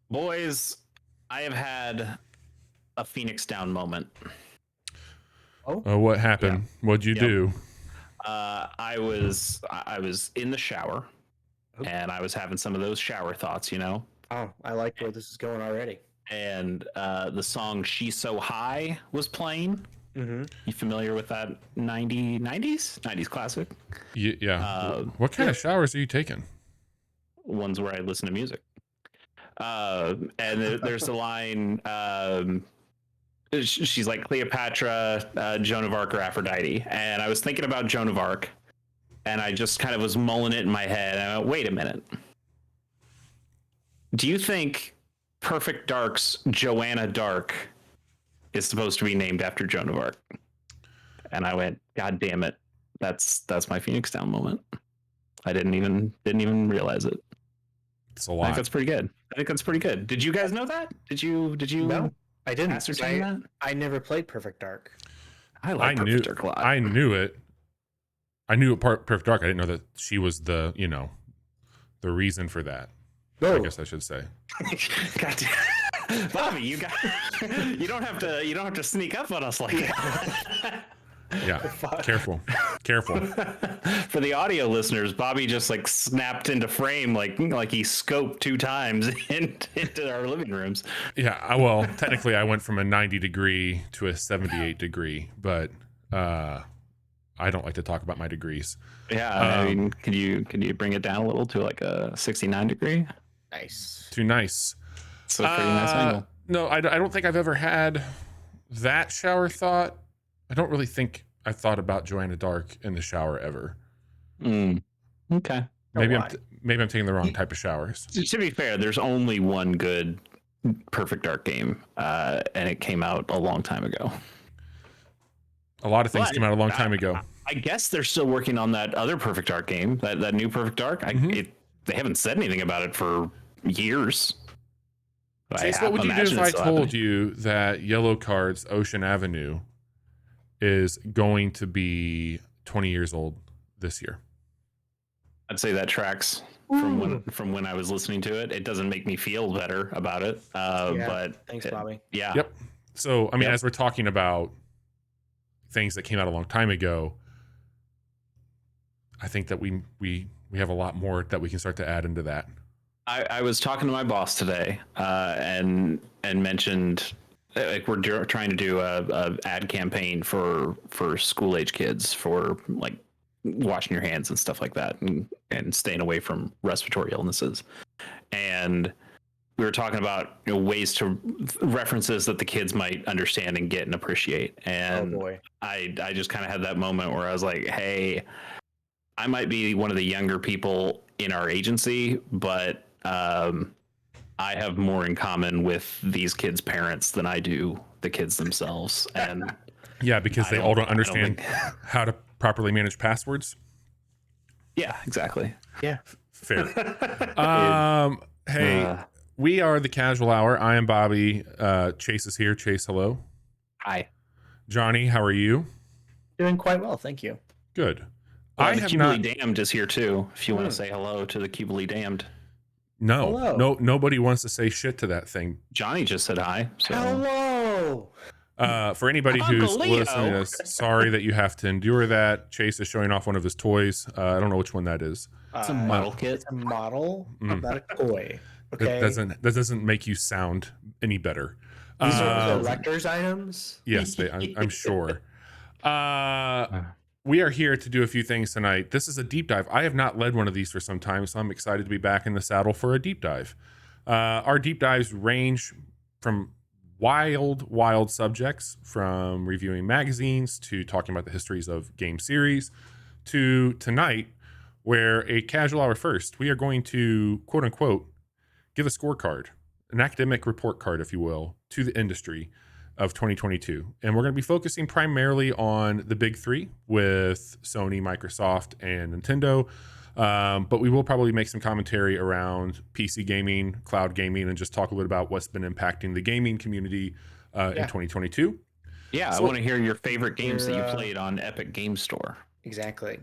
Boys, I have had a Phoenix Down moment. Oh, What happened? What'd you Yep. do? I was in the shower, Oop. and I was having some of those shower thoughts, oh, I like where this is going already. And the song "She's So High" was playing. Mm-hmm. You familiar with that 90s classic? Yeah. What kind of showers are you taking? Ones where I listen to music. And there's the line. She's like Cleopatra, Joan of Arc, or Aphrodite, and I was thinking about Joan of Arc, and I just kind of was mulling it in my head. And I went, wait a minute. Do you think Perfect Dark's Joanna Dark is supposed to be named after Joan of Arc? And I went, God damn it, that's my Phoenix Down moment. I didn't even realize it. It's a I lot. think that's pretty good. Did you guys know that? Did you? No, I didn't. ascertain that? I never played Perfect Dark. I like Perfect Dark a lot. I knew it. I knew it. Perfect Dark. I didn't know that she was the reason for that. No. I guess I should say. God damn. Bobby, you don't have to sneak up on us like that. Yeah. Careful. For the audio listeners, Bobby just like snapped into frame like he scoped 2 times into our living rooms. Yeah. Well, technically, I went from a 90 degree to a 78 degree, but I don't like to talk about my degrees. Yeah. I mean, can you bring it down a little to like a 69 degree? Nice. Too nice. It's a pretty nice angle. No, I don't think I've ever had that shower thought. I don't really think I thought about Joanna Dark in the shower ever. Okay. Maybe I'm taking the wrong type of showers. To be fair, there's only one good Perfect Dark game, and it came out a long time ago. A lot of things came out a long time ago. I guess they're still working on that other Perfect Dark game, that new Perfect Dark. They haven't said anything about it for years. Chase, what would you do if I told you that Yellow Card's Ocean Avenue is going to be 20 years old this year? I'd say that tracks from when I was listening to it. It doesn't make me feel better about it. But thanks, Bobby. Yeah. Yep. So, I mean, as we're talking about things that came out a long time ago, I think that we have a lot more that we can start to add into that. I was talking to my boss today, and mentioned like we're trying to do a ad campaign for school age kids for like washing your hands and stuff like that, and staying away from respiratory illnesses. And we were talking about ways to references that the kids might understand and get and appreciate. And oh boy. I just kind of had that moment where I was like, hey, I might be one of the younger people in our agency, but I have more in common with these kids' parents than I do the kids themselves. And yeah, because they all don't understand how to properly manage passwords. Yeah, exactly. Yeah. Fair. Hey, we are the Casual Hour. I am Bobby. Chase is here. Chase, hello. Hi. Johnny, how are you? Doing quite well, thank you. Good. The Cubely Damned is here too. If you want to say hello to the Cubely Damned. No, nobody wants to say shit to that thing. Johnny just said hi. So. Hello. For anybody who's listening to this, sorry that you have to endure that. Chase is showing off one of his toys. I don't know which one that is. It's a model kit. It's a model, not a toy. Okay. That doesn't make you sound any better. These are collector's items. Yes, I'm sure. We are here to do a few things tonight. This is a deep dive. I have not led one of these for some time, so I'm excited to be back in the saddle for a deep dive. Our deep dives range from wild subjects, from reviewing magazines to talking about the histories of game series, to tonight, where a casual hour first, we are going to, quote unquote, give a scorecard, an academic report card, if you will, to the industry of 2022. And we're going to be focusing primarily on the big three with Sony, Microsoft, and Nintendo. But we will probably make some commentary around PC gaming, cloud gaming, and just talk a little bit about what's been impacting the gaming community in 2022. Yeah, so I want to hear your favorite games that you played on Epic Game Store. Exactly.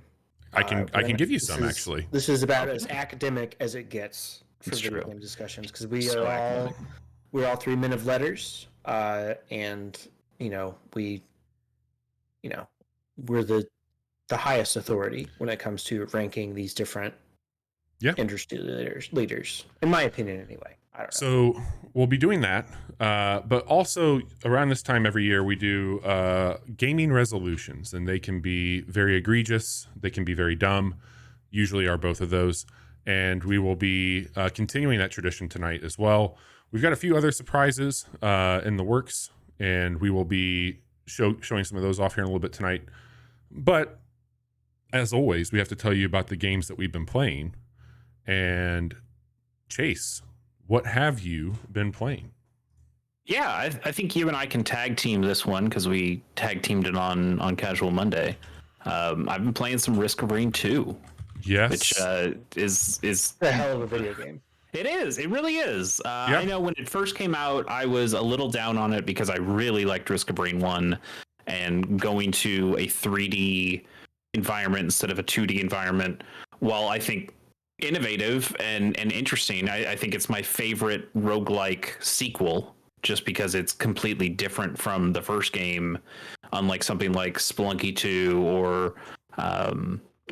I can give you some, actually. This is about as academic as it gets for It's video true. game discussions because So academic. we're all 3 men of letters, and we're the highest authority when it comes to ranking these different industry leaders, in my opinion, anyway. I don't know. So we'll be doing that, but also around this time every year we do gaming resolutions, and they can be very egregious, they can be very dumb. Usually are both of those, and we will be continuing that tradition tonight as well. We've got a few other surprises in the works, and we will be showing some of those off here in a little bit tonight. But as always, we have to tell you about the games that we've been playing. And Chase, what have you been playing? Yeah, I think you and I can tag team this one because we tag teamed it on Casual Monday. I've been playing some Risk of Rain 2. Yes, which is a hell of a video game. It is. It really is. Yeah. I know when it first came out, I was a little down on it because I really liked Risk of Rain 1, and going to a 3D environment instead of a 2D environment, while I think innovative and interesting, I think it's my favorite roguelike sequel just because it's completely different from the first game, unlike something like Spelunky 2 or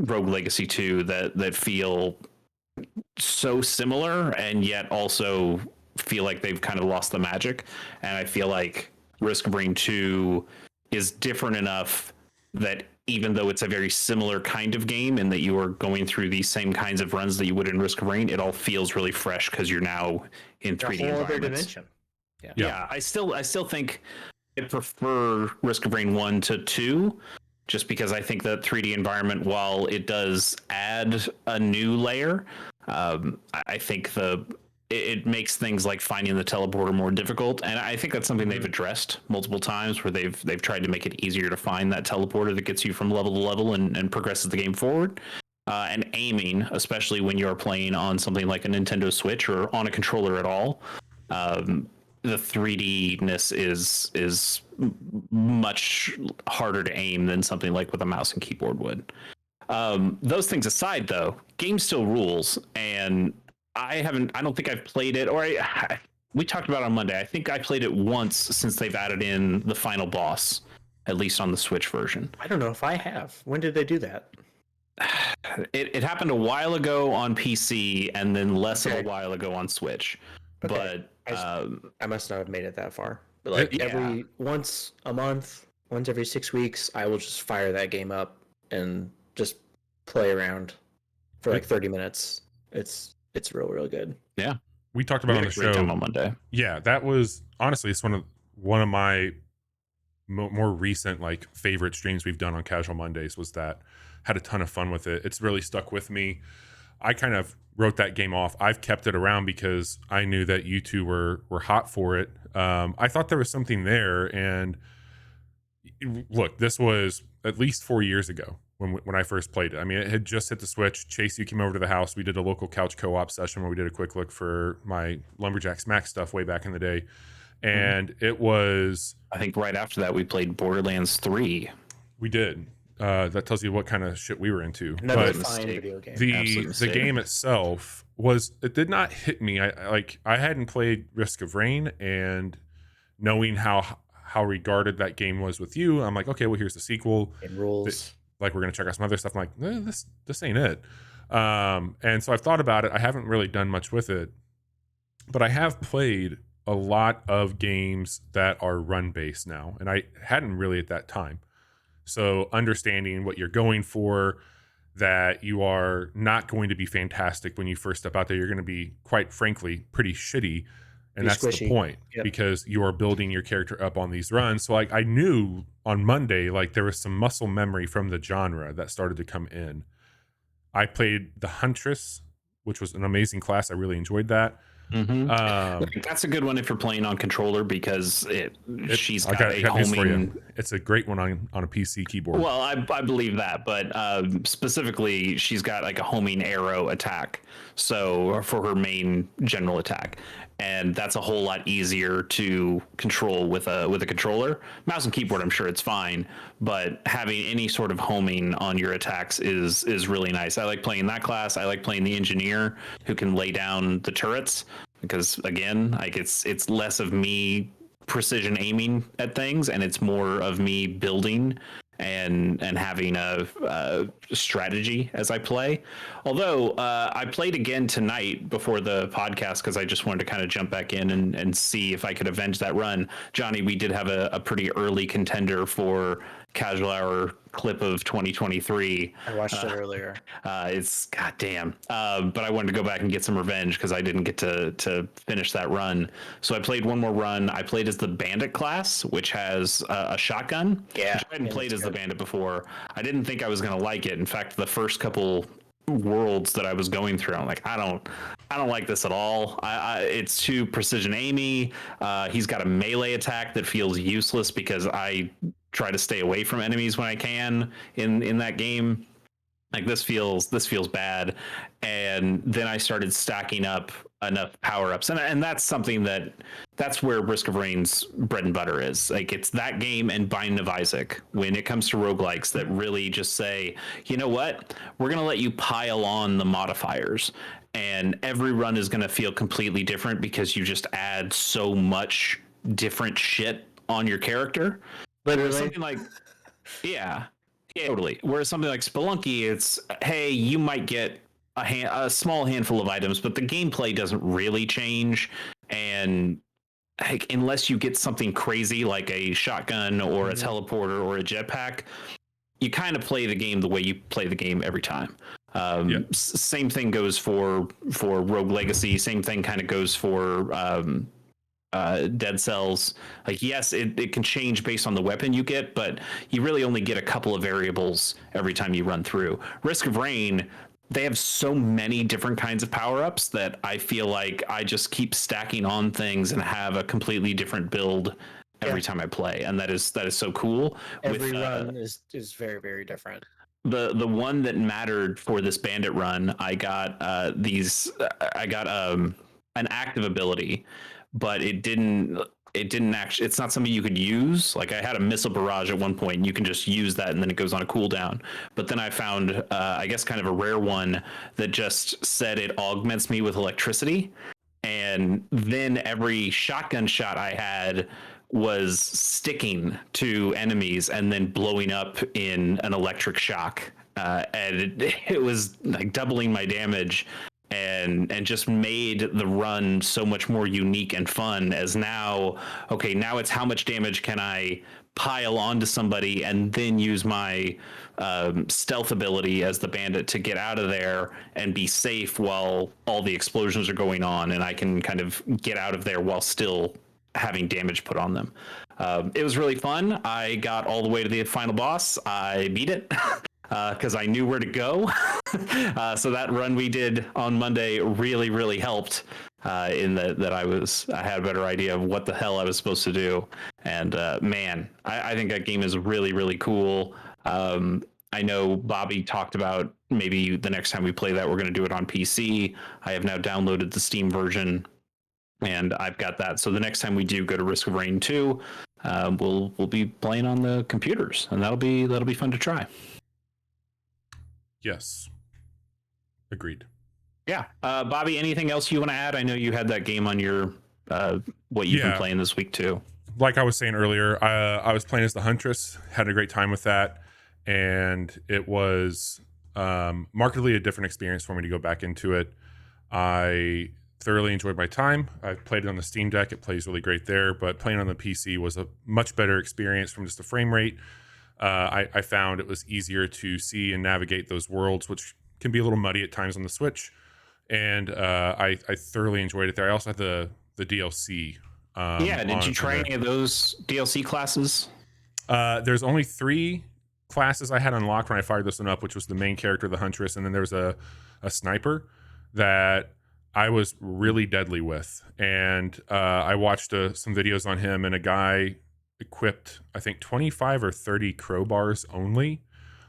Rogue Legacy 2 that feel so similar and yet also feel like they've kind of lost the magic. And I feel like Risk of Rain 2 is different enough that even though it's a very similar kind of game and that you are going through these same kinds of runs that you would in Risk of Rain, it all feels really fresh because you're now in 3D a whole other environments. dimension. Yeah, I still think I prefer Risk of Rain 1 to 2, just because I think that 3D environment, while it does add a new layer, I think it makes things like finding the teleporter more difficult, and I think that's something they've addressed multiple times, where they've tried to make it easier to find that teleporter that gets you from level to level and progresses the game forward. And aiming, especially when you're playing on something like a Nintendo Switch or on a controller at all, the 3D-ness is much harder to aim than something like with a mouse and keyboard would. Those things aside, though, game still rules, and I don't think I've played it, or we talked about it on Monday. I think I played it once since they've added in the final boss, at least on the Switch version. I don't know if I have. When did they do that? It happened a while ago on PC, and then less of a while ago on Switch. Okay. But I must not have made it that far. But like every once a month, once every 6 weeks, I will just fire that game up and just play around for like 30 minutes. It's real good. Yeah, we talked about on the show on Monday. Yeah, that was honestly it's one of my more recent like favorite streams we've done on Casual Mondays. Was that had a ton of fun with it. It's really stuck with me. I kind of wrote that game off. I've kept it around because I knew that you two were hot for it. I thought there was something there, and look, this was at least 4 years ago when I first played it. I mean, it had just hit the Switch. Chase, you came over to the house. We did a local couch co-op session where we did a quick look for my Lumberjack Smack stuff way back in the day, and it was. I think right after that we played Borderlands 3. We did. That tells you what kind of shit we were into. Another fine video game. The game itself it did not hit me. I hadn't played Risk of Rain, and knowing how regarded that game was with you, I'm like, okay, well, here's the sequel. It rules. Like, we're gonna check out some other stuff. I'm like, this ain't it. And so I've thought about it. I haven't really done much with it, but I have played a lot of games that are run based now, and I hadn't really at that time. So understanding what you're going for, that you are not going to be fantastic when you first step out there. You're going to be, quite frankly, pretty shitty. And that's squishy. The point, because you are building your character up on these runs. So like I knew on Monday, like there was some muscle memory from the genre that started to come in. I played the Huntress, which was an amazing class. I really enjoyed that. That's a good one if you're playing on controller because she's got a got news for you. homing. It's a great one on a PC keyboard. Well, I believe that, but specifically, she's got like a homing arrow attack, so for her main general attack, and that's a whole lot easier to control with a controller. Mouse and keyboard, I'm sure it's fine, but having any sort of homing on your attacks is really nice. I like playing that class. I like playing the engineer who can lay down the turrets because again, like it's less of me precision aiming at things and it's more of me building and having a strategy as I play. Although I played again tonight before the podcast because I just wanted to kind of jump back in and see if I could avenge that run. Johnny, we did have a pretty early contender for Casual Hour clip of 2023. I watched it earlier. It's goddamn. But I wanted to go back and get some revenge because I didn't get to finish that run. So I played one more run. I played as the bandit class, which has a shotgun. Yeah, which I hadn't played as the bandit before. I didn't think I was going to like it. In fact, the first couple worlds that I was going through, I'm like, I don't like this at all. It's too precision aimy. He's got a melee attack that feels useless because I try to stay away from enemies when I can in that game. Like this feels bad. And then I started stacking up enough power-ups. And that's something that's where Risk of Rain's bread and butter is. Like it's that game and Binding of Isaac when it comes to roguelikes that really just say, you know what? We're going to let you pile on the modifiers. And every run is going to feel completely different because you just add so much different shit on your character. Literally. Something like, yeah, totally. Whereas something like Spelunky, it's, hey, you might get a small handful of items, but the gameplay doesn't really change. And like, unless you get something crazy like a shotgun or a teleporter or a jetpack, you kind of play the game the way you play the game every time. Same thing goes for Rogue Legacy. Same thing kind of goes for Dead Cells. Like, yes, it can change based on the weapon you get, but you really only get a couple of variables every time you run through. Risk of Rain, they have so many different kinds of power-ups that I feel like I just keep stacking on things and have a completely different build every time I play, and that is so cool. Every run is very, very different. The one that mattered for this bandit run, I got an active ability, but it didn't actually, it's not something you could use. Like I had a missile barrage at one point and you can just use that and then it goes on a cooldown. But then I found I guess kind of a rare one that just said it augments me with electricity, and then every shotgun shot I had was sticking to enemies and then blowing up in an electric shock, and it was like doubling my damage and just made the run so much more unique and fun. As now it's how much damage can I pile onto somebody and then use my stealth ability as the bandit to get out of there and be safe while all the explosions are going on, and I can kind of get out of there while still having damage put on them. It was really fun. I got all the way to the final boss. I beat it because I knew where to go. So that run we did on Monday really, really helped in that I had a better idea of what the hell I was supposed to do. And man, I think that game is really, really cool. I know Bobby talked about maybe the next time we play that, we're going to do it on PC. I have now downloaded the Steam version, and I've got that. So the next time we do go to Risk of Rain 2, we'll be playing on the computers, and that'll be fun to try. Yes. Agreed. Yeah. Bobby, anything else you want to add? I know you had that game on your what you've been playing this week too. Like I was saying earlier, I was playing as the Huntress, had a great time with that, and it was markedly a different experience for me to go back into it. I thoroughly enjoyed my time. I played it on the Steam Deck. It plays really great there, but playing on the PC was a much better experience from just the frame rate. I found it was easier to see and navigate those worlds, which can be a little muddy at times on the Switch. And I thoroughly enjoyed it there. I also had the DLC. Did you try any of those DLC classes? There's only 3 classes I had unlocked when I fired this one up, which was the main character, the Huntress, and then there was a sniper that I was really deadly with. And I watched some videos on him, and a guy equipped, I think, 25 or 30 crowbars only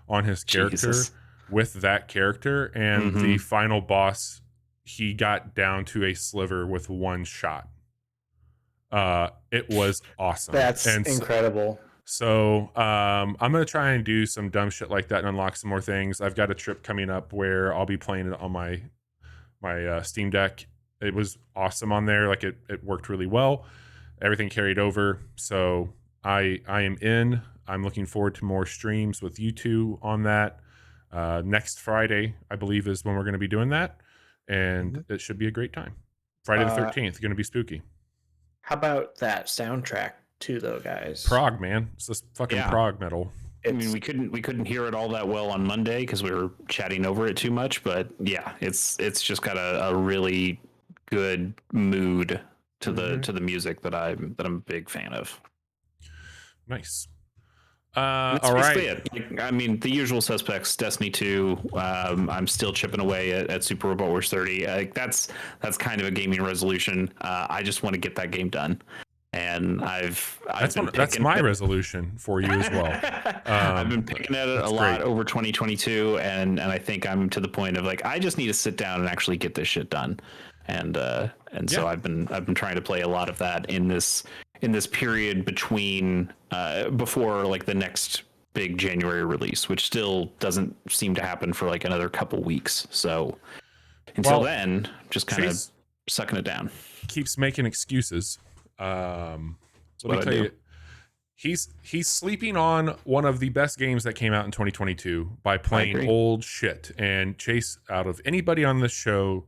on his character Jesus. with that character. And the final boss, he got down to a sliver with one shot. It was awesome. That's incredible. So I'm gonna try and do some dumb shit like that and unlock some more things. I've got a trip coming up where I'll be playing it on my Steam Deck. It was awesome on there. Like it worked really well. Everything carried over. So I am in. I'm looking forward to more streams with you two on that. Next Friday, I believe, is when we're going to be doing that, and it should be a great time. Friday the 13th, going to be spooky. How about that soundtrack too, though, guys? Prog, man. It's this fucking prog metal. I mean, we couldn't hear it all that well on Monday because we were chatting over it too much. But yeah, it's just got a really good mood to the music that I'm a big fan of. Nice. That's all right. it. Like, I mean, the usual suspects. Destiny 2. I'm still chipping away at Super Robot Wars 30. That's kind of a gaming resolution. I just want to get that game done. And that's my resolution for you as well. I've been picking at it a lot great. over 2022, and I think I'm to the point of like I just need to sit down and actually get this shit done. And so I've been trying to play a lot of that in this period between before like the next big January release, which still doesn't seem to happen for like another couple weeks. So until then, just kind of sucking it down. Keeps making excuses. Let me tell you, he's sleeping on one of the best games that came out in 2022 by playing old shit. And Chase, out of anybody on this show,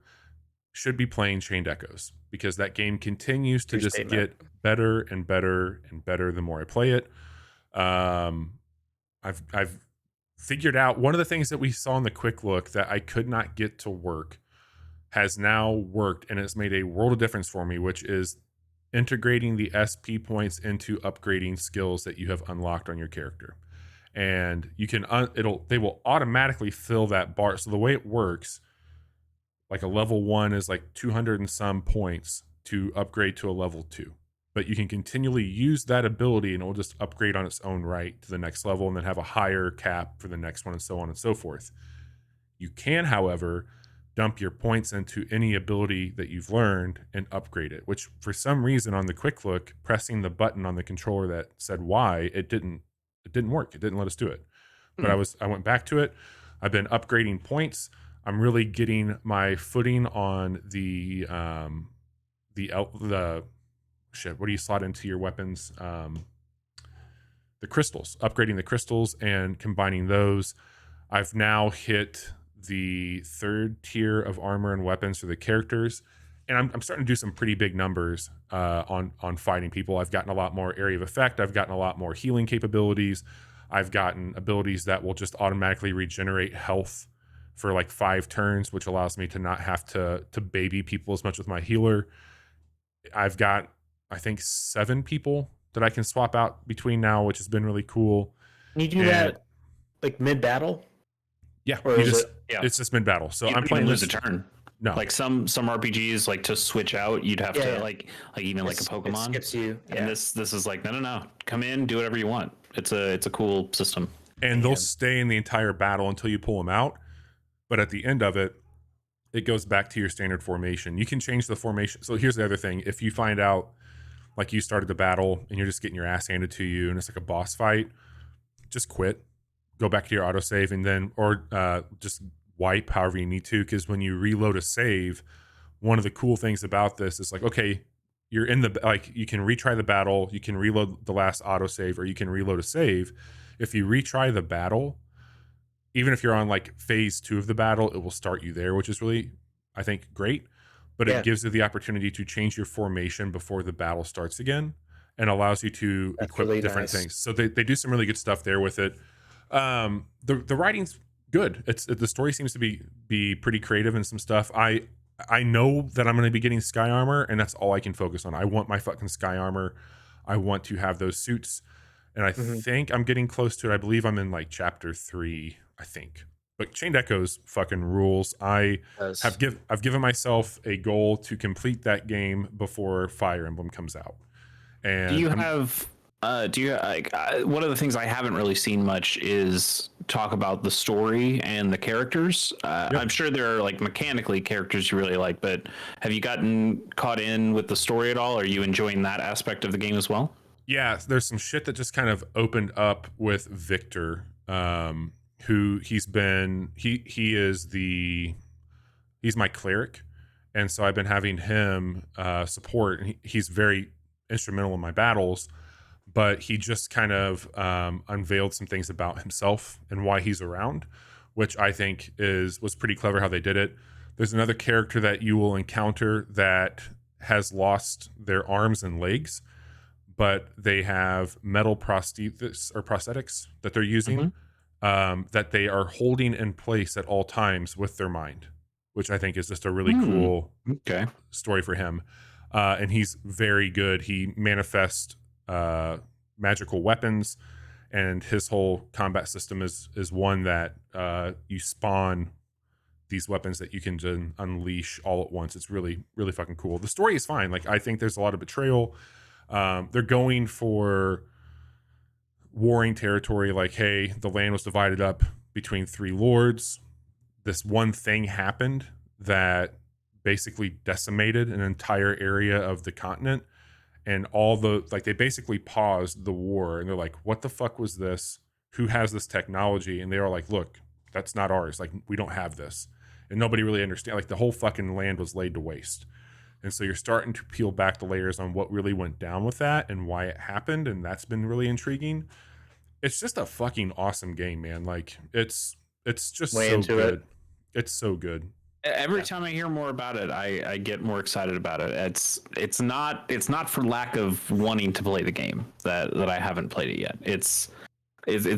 should be playing Chained Echoes, because that game continues to just get better and better and better the more I play it. I've figured out one of the things that we saw in the quick look that I could not get to work has now worked, and it's made a world of difference for me, which is integrating the SP points into upgrading skills that you have unlocked on your character. And you can they will automatically fill that bar. So the way it works, like a level 1 is like 200 and some points to upgrade to a level 2, but you can continually use that ability and it will just upgrade on its own right to the next level and then have a higher cap for the next one, and so on and so forth. You can, however, dump your points into any ability that you've learned and upgrade it, which for some reason on the quick look, pressing the button on the controller that said Y, it didn't work. It didn't let us do it. But I went back to it. I've been upgrading points. I'm really getting my footing on the shit. What do you slot into your weapons? The crystals, upgrading the crystals and combining those. I've now hit the 3rd tier of armor and weapons for the characters, and I'm starting to do some pretty big numbers on fighting people. I've gotten a lot more area of effect. I've gotten a lot more healing capabilities. I've gotten abilities that will just automatically regenerate health for like 5 turns, which allows me to not have to baby people as much with my healer. I've got, I think, 7 people that I can swap out between now, which has been really cool. Can you do that like mid-battle? Yeah, it's just mid-battle. So I'm playing lose a turn. No, like some RPGs, like to switch out, you'd have to like even like a Pokemon. It skips you. Yeah. And this is like no, come in, do whatever you want. It's a cool system. And they'll stay in the entire battle until you pull them out. But at the end of it, it goes back to your standard formation. You can change the formation. So here's the other thing: if you find out, like you started the battle and you're just getting your ass handed to you, and it's like a boss fight, just quit. Go back to your autosave and then, or just wipe however you need to. Because when you reload a save, one of the cool things about this is like, okay, you're in the, like, you can retry the battle, you can reload the last autosave, or you can reload a save. If you retry the battle, even if you're on like phase 2 of the battle, it will start you there, which is really, I think, great. But it gives you the opportunity to change your formation before the battle starts again, and allows you to equip really different things. So they do some really good stuff there with it. The writing's good. The story seems to be pretty creative and some stuff. I know that I'm going to be getting sky armor, and that's all I can focus on. I want my fucking sky armor. I want to have those suits, and I think I'm getting close to it. I believe I'm in like chapter 3, I think. But Chained Echoes fucking rules. I've given myself a goal to complete that game before Fire Emblem comes out. And do you have one of the things I haven't really seen much is talk about the story and the characters. Yep. I'm sure there are like mechanically characters you really like, but have you gotten caught in with the story at all? Are you enjoying that aspect of the game as well? Yeah, there's some shit that just kind of opened up with Victor, who he's my cleric, and so I've been having him support, and he's very instrumental in my battles. But he just kind of unveiled some things about himself and why he's around, which I think was pretty clever how they did it. There's another character that you will encounter that has lost their arms and legs, but they have metal prosthetics that they're using, that they are holding in place at all times with their mind, which I think is just a really cool story for him. And he's very good. He manifests magical weapons, and his whole combat system is one that you spawn these weapons that you can just unleash all at once. It's really, really fucking cool. The story is fine. Like, I think there's a lot of betrayal. They're going for warring territory. Like, hey, the land was divided up between 3 lords. This one thing happened that basically decimated an entire area of the continent, and they basically paused the war, and they're like, what the fuck was this? Who has this technology? And they were like, look, that's not ours. Like, we don't have this. And nobody really understand. Like, the whole fucking land was laid to waste. And so you're starting to peel back the layers on what really went down with that and why it happened, and that's been really intriguing. It's just a fucking awesome game, man. Like, it's just so good. It's so good. Every time I hear more about it, I get more excited about it. It's not for lack of wanting to play the game that I haven't played it yet. It's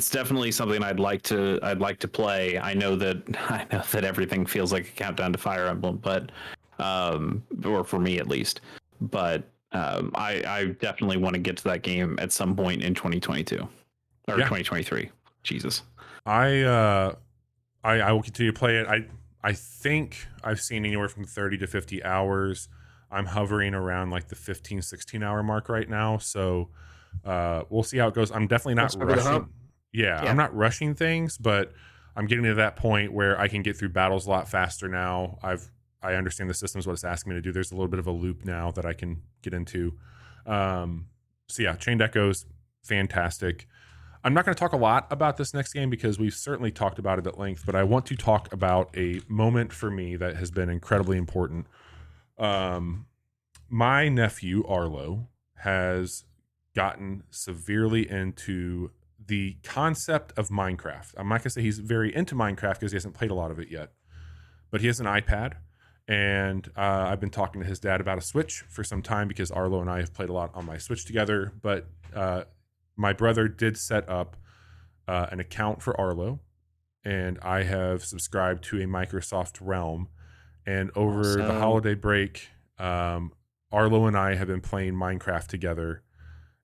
definitely something I'd like to play. I know that everything feels like a countdown to Fire Emblem, but or for me at least. But I definitely want to get to that game at some point in 2022 or 2023. Jesus. I will continue to play it. I think I've seen anywhere from 30 to 50 hours. I'm hovering around like the 15, 16 hour mark right now. So we'll see how it goes. I'm definitely not rushing. Yeah, I'm not rushing things, but I'm getting to that point where I can get through battles a lot faster now. I understand the system is what it's asking me to do. There's a little bit of a loop now that I can get into. So yeah, Chained Echoes, fantastic. I'm not going to talk a lot about this next game because we've certainly talked about it at length, but I want to talk about a moment for me that has been incredibly important. My nephew, Arlo, has gotten severely into the concept of Minecraft. I'm not going to say he's very into Minecraft because he hasn't played a lot of it yet, but he has an iPad, and I've been talking to his dad about a Switch for some time because Arlo and I have played a lot on my Switch together, but my brother did set up an account for Arlo, and I have subscribed to a Microsoft Realm. And over the holiday break, Arlo and I have been playing Minecraft together,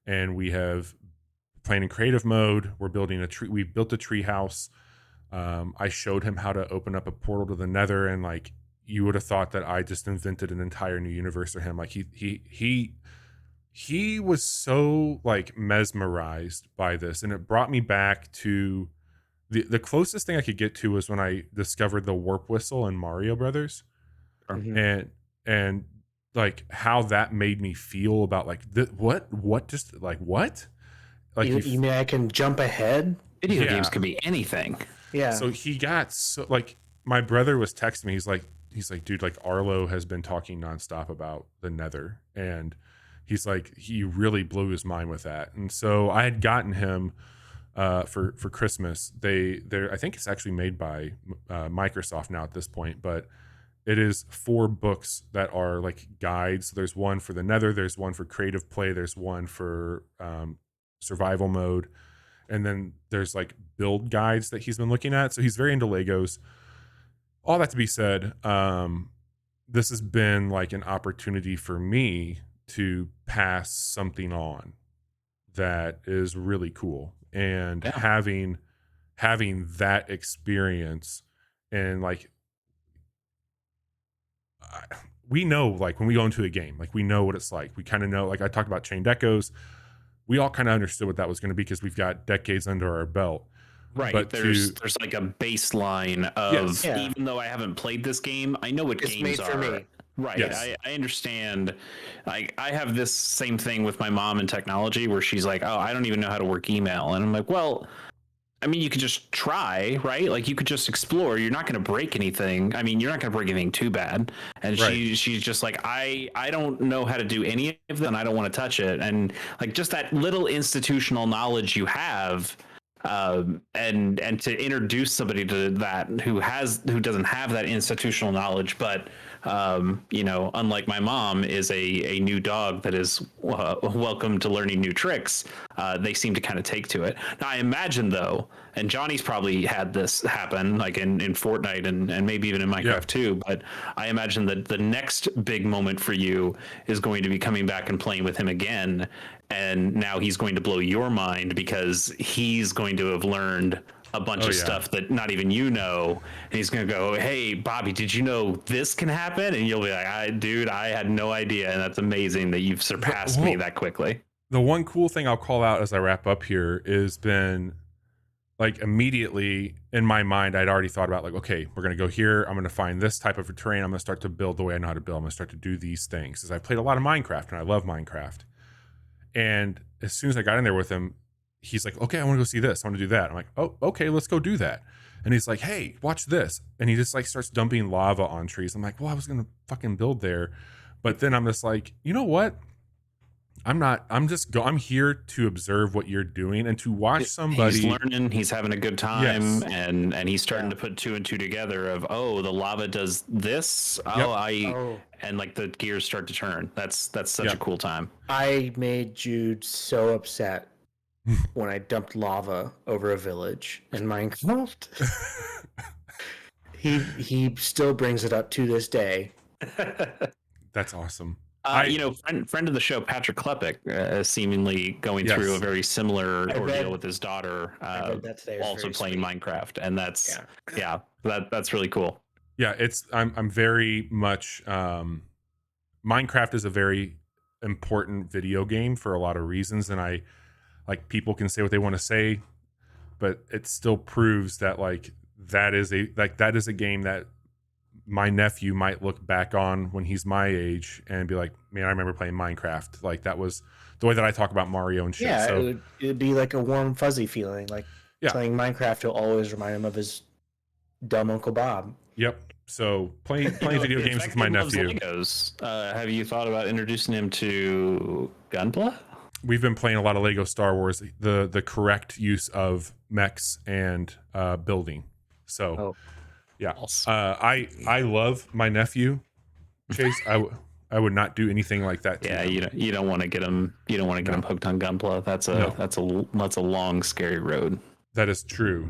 and we have playing in creative mode. We're building a tree. We built a tree house. I showed him how to open up a portal to the Nether, and like, you would have thought that I just invented an entire new universe for him. Like, he was so like mesmerized by this, and it brought me back to the closest thing I could get to was when I discovered the warp whistle in Mario Brothers, and like how that made me feel about like what just like what like you mean I can jump ahead? Video games can be anything. Yeah. So he got so like, my brother was texting me. He's like, dude, like Arlo has been talking nonstop about the Nether, and he's like, he really blew his mind with that. And so I had gotten him for Christmas. I think it's actually made by Microsoft now at this point, but it is 4 books that are like guides. There's one for the Nether, there's one for creative play, there's one for survival mode, and then there's like build guides that he's been looking at. So he's very into Legos. All that to be said, this has been like an opportunity for me to pass something on that is really cool, and having having that experience, and like we know, like when we go into a game, like we know what it's like. We kind of know, like I talked about Chained Echoes. We all kind of understood what that was going to be because we've got decades under our belt. Right. But there's like a baseline of, Yes. even though I haven't played this game, I know what It's games made are. for me. Right. Yes. I understand. I have this same thing with my mom in technology where she's like, oh, I don't even know how to work email. And I'm like, well, I mean, you could just try, right? Like you could just explore. You're not going to break anything. I mean, you're not going to break anything too bad. And Right. she's just like, I don't know how to do any of that, and I don't want to touch it. And like just that little institutional knowledge you have, and to introduce somebody to that who doesn't have that institutional knowledge, but you know, unlike my mom, is a new dog that is welcome to learning new tricks. They seem to kind of take to it. Now, I imagine though, and Johnny's probably had this happen, like in Fortnite and maybe even in Minecraft too. But I imagine that the next big moment for you is going to be coming back and playing with him again, and now he's going to blow your mind because he's going to have learned a bunch of stuff that not even you know, and he's gonna go, hey Bobby, did you know this can happen? And you'll be like, I had no idea. And that's amazing that you've surpassed me that quickly. The one cool thing I'll call out as I wrap up here is been like immediately in my mind, I'd already thought about like, okay, we're going to go here. I'm going to find this type of terrain. I'm going to start to build the way I know how to build. I'm going to start to do these things because I played a lot of Minecraft and I love Minecraft. And as soon as I got in there with him, he's like, okay, I want to go see this. I want to do that. I'm like, oh, okay, let's go do that. And he's like, hey, watch this. And he just like starts dumping lava on trees. I'm like, well, I was going to fucking build there. But then I'm just like, you know what? I'm here to observe what you're doing and to watch somebody. He's learning, he's having a good time, Yes. and he's starting to put two and two together of, oh, the lava does this. And like the gears start to turn. That's such a cool time. I made Jude so upset when I dumped lava over a village in Minecraft. he still brings it up to this day. That's awesome. You know, friend of the show, Patrick Klepek, seemingly going through a very similar ordeal with his daughter, also playing Minecraft, and that's that's really cool. Yeah, I'm very much Minecraft is a very important video game for a lot of reasons, and I like people can say what they want to say, but it still proves that that is a game that my nephew might look back on when he's my age and be like, man, I remember playing Minecraft. Like that was the way that I talk about Mario and shit. Yeah, so it'd be like a warm, fuzzy feeling. Like playing Minecraft will always remind him of his dumb Uncle Bob. Yep. So playing video games with my nephew. Legos. Have you thought about introducing him to Gunpla? We've been playing a lot of Lego Star Wars, the correct use of mechs and building. So yeah, I love my nephew, Chase. I would not do anything like that. Yeah, you don't want to get him. You don't want to get him hooked on Gunpla. That's a long, scary road. That is true.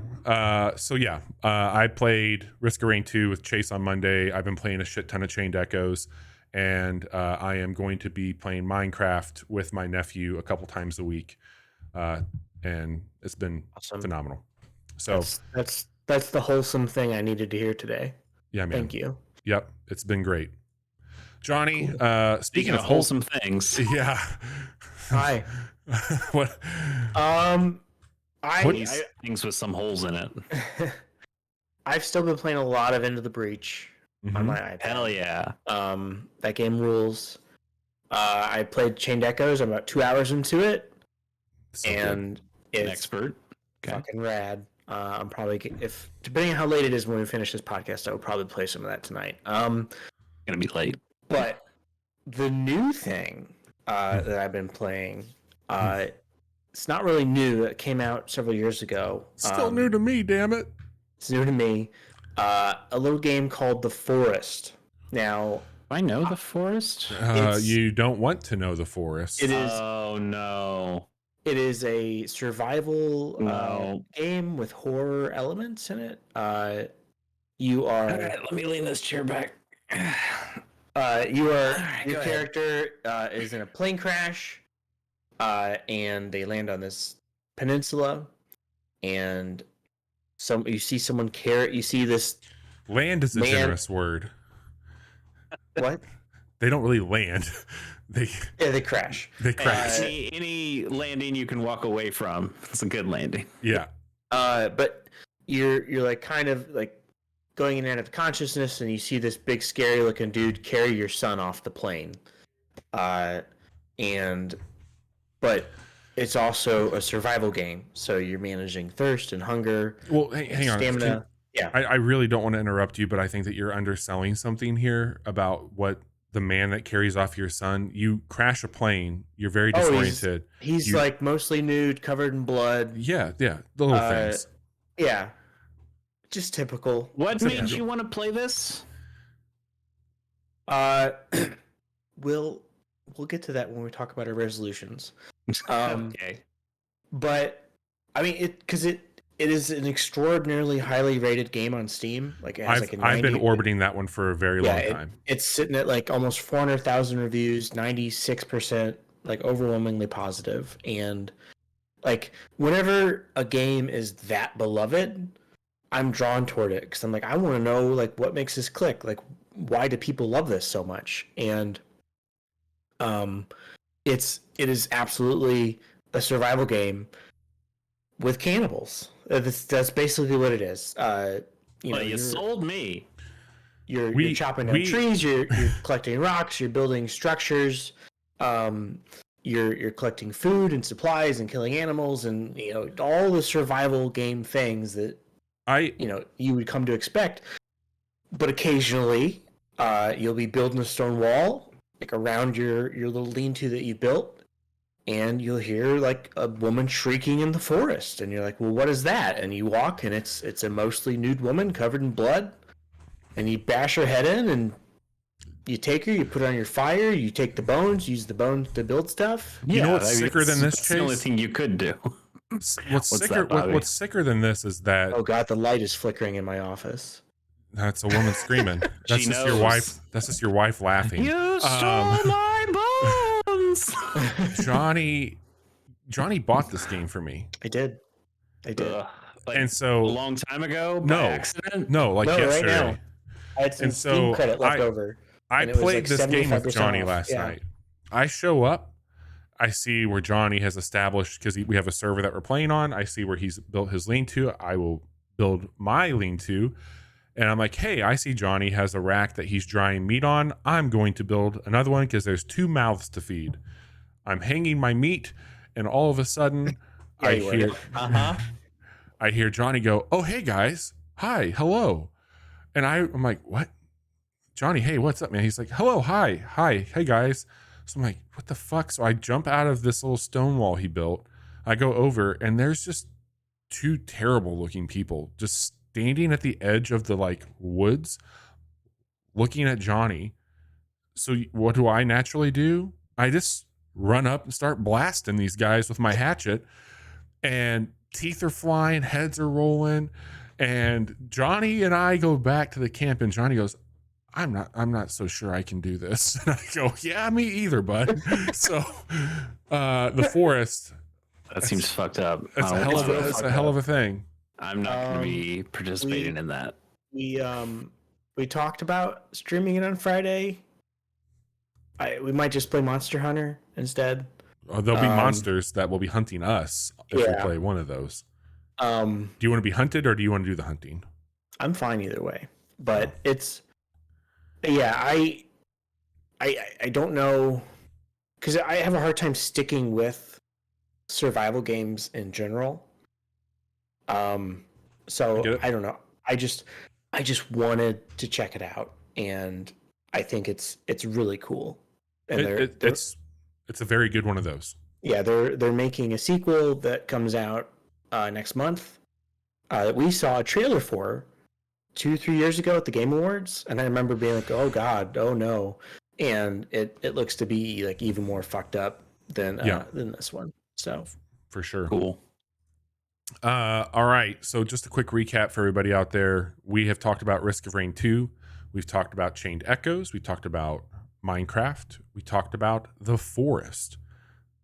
So yeah, I played Risk of Rain 2 with Chase on Monday. I've been playing a shit ton of Chained Echoes, and I am going to be playing Minecraft with my nephew a couple times a week, and it's been phenomenal. So that's the wholesome thing I needed to hear today. Yeah, man. Thank you. Yep, it's been great. Johnny, speaking of wholesome things. Yeah. Hi. What? Things with some holes in it. I've still been playing a lot of Into the Breach on my iPad. Hell yeah. That game rules. I played Chained Echoes. I'm about 2 hours into it. And it's an expert. Fucking rad. I'm probably, depending on how late it is when we finish this podcast, I will probably play some of that tonight. Gonna be late. But the new thing that I've been playing, it's not really new. It came out several years ago. Still new to me, damn it. It's new to me. A little game called The Forest. Now, I know The Forest. You don't want to know The Forest. It is. Oh no. It is a survival game with horror elements in it. You are. All right, let me lean this chair back. Your character is in a plane crash, and they land on this peninsula, and you see someone carry. You see this Land is a man. generous word. What? They don't really land. They crash. They crash. Any landing you can walk away from, it's a good landing. Yeah. But you're like kind of like going in and out of consciousness, and you see this big scary looking dude carry your son off the plane. But it's also a survival game, so you're managing thirst and hunger. Well, hang on. Stamina. I really don't want to interrupt you, but I think that you're underselling something here about what the man that carries off your son. You crash a plane. You're very disoriented. He's like mostly nude, covered in blood. Yeah, the little things. Yeah, just typical. What made you want to play this? We'll get to that when we talk about our resolutions. Okay. But I mean, because it is an extraordinarily highly rated game on Steam. Like it has I've been orbiting that one for a very long time. It's sitting at like almost 400,000 reviews, 96% like overwhelmingly positive, and like whenever a game is that beloved, I'm drawn toward it because I'm like, I want to know like what makes this click. Like, why do people love this so much? And it is absolutely a survival game with cannibals. That's basically what it is. You sold me. You're chopping down trees. You're collecting rocks. You're building structures. You're collecting food and supplies and killing animals and all the survival game things that you would come to expect. But occasionally, you'll be building a stone wall like around your little lean-to that you built. And you'll hear like a woman shrieking in the forest, and you're like, "Well, what is that?" And you walk, and it's a mostly nude woman covered in blood, and you bash her head in, and you take her, you put her on your fire, you take the bones, use the bones to build stuff. You know what's sicker than this, Chase? The only thing you could do. What's sicker than this is that. Oh God, the light is flickering in my office. That's a woman screaming. That's just your wife. That's just your wife laughing. You stole my bones. Johnny bought this game for me. I did. And so a long time ago, by accident? No, yesterday. Right now. I had some Steam credit left over. I played this game with Johnny last night. I show up. I see where Johnny has established, because we have a server that we're playing on. I see where he's built his lean-to. I will build my lean-to. And I'm like, hey, I see Johnny has a rack that he's drying meat on. I'm going to build another one because there's 2 mouths to feed. I'm hanging my meat, and all of a sudden, I hear Johnny go, "Oh, hey guys, hi, hello," and I'm like, "What, Johnny? Hey, what's up, man?" He's like, "Hello, hi, hey guys." So I'm like, "What the fuck?" So I jump out of this little stone wall he built. I go over, and there's just 2 terrible looking people just standing at the edge of the like woods, looking at Johnny. So what do I naturally do? I just run up and start blasting these guys with my hatchet, and teeth are flying, heads are rolling, and Johnny and I go back to the camp, and Johnny goes, I'm not so sure I can do this. And I go, yeah, me either, bud. So the forest, that seems fucked up. It's a hell of a thing. I'm not going to be participating in that. We talked about streaming it on Friday. We might just play Monster Hunter instead. There'll be monsters that will be hunting us if we play one of those. Do you want to be hunted, or do you want to do the hunting? I'm fine either way, but I don't know, because I have a hard time sticking with survival games in general. So I don't know. I just wanted to check it out, and I think it's really cool. And it's a very good one of those. Yeah, they're making a sequel that comes out next month. We saw a trailer for 2-3 years ago at the Game Awards, and I remember being like, "Oh God, oh no!" And it looks to be like even more fucked up than this one. So for sure, cool. All right, so just a quick recap for everybody out there. We have talked about Risk of Rain 2. We've talked about Chained Echoes. We talked about Minecraft. We talked about The Forest.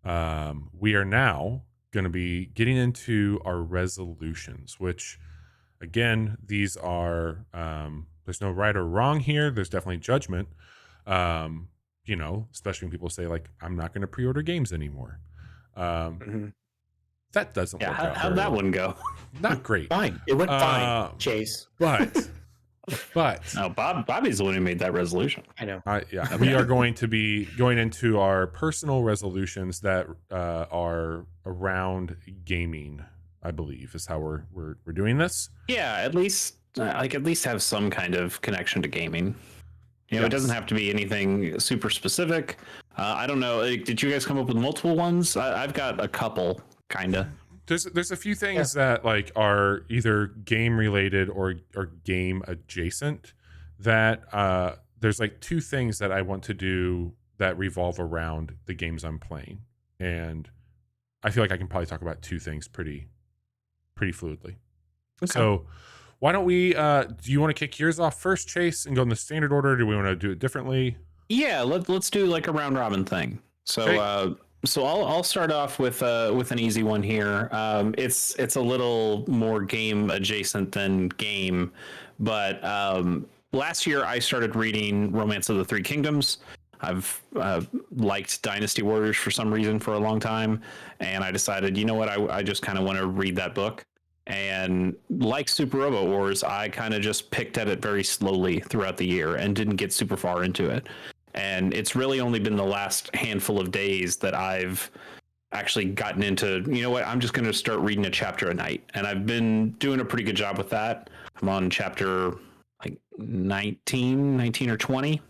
We are now going to be getting into our resolutions, which Again, these are there's no right or wrong here. There's definitely judgment. Especially when people say like, I'm not going to pre-order games anymore. That doesn't work out. How'd that one go? Not great. Fine. It went fine, Chase. But no, Bobby's the one who made that resolution. I know. We are going to be going into our personal resolutions that are around gaming. I believe is how we're doing this. Yeah, at least have some kind of connection to gaming. It doesn't have to be anything super specific. I don't know. Did you guys come up with multiple ones? I've got a couple, kind of. There's a few things that like are either game related or game adjacent. That there's like two things that I want to do that revolve around the games I'm playing, and I feel like I can probably talk about two things pretty fluidly. Okay. So why don't we do you want to kick yours off first, Chase, and go in the standard order? Do we want to do it differently? Yeah, let's do like a round robin thing. So okay. So I'll start off with an easy one here. It's a little more game adjacent than game, but last year I started reading Romance of the Three Kingdoms. I've liked Dynasty Warriors for some reason for a long time, and I decided, you know what, I just kind of want to read that book. And like Super Robot Wars, I kind of just picked at it very slowly throughout the year and didn't get super far into it. And it's really only been the last handful of days that I've actually gotten into, you know what, I'm just going to start reading a chapter a night. And I've been doing a pretty good job with that. I'm on chapter like 19 or 20.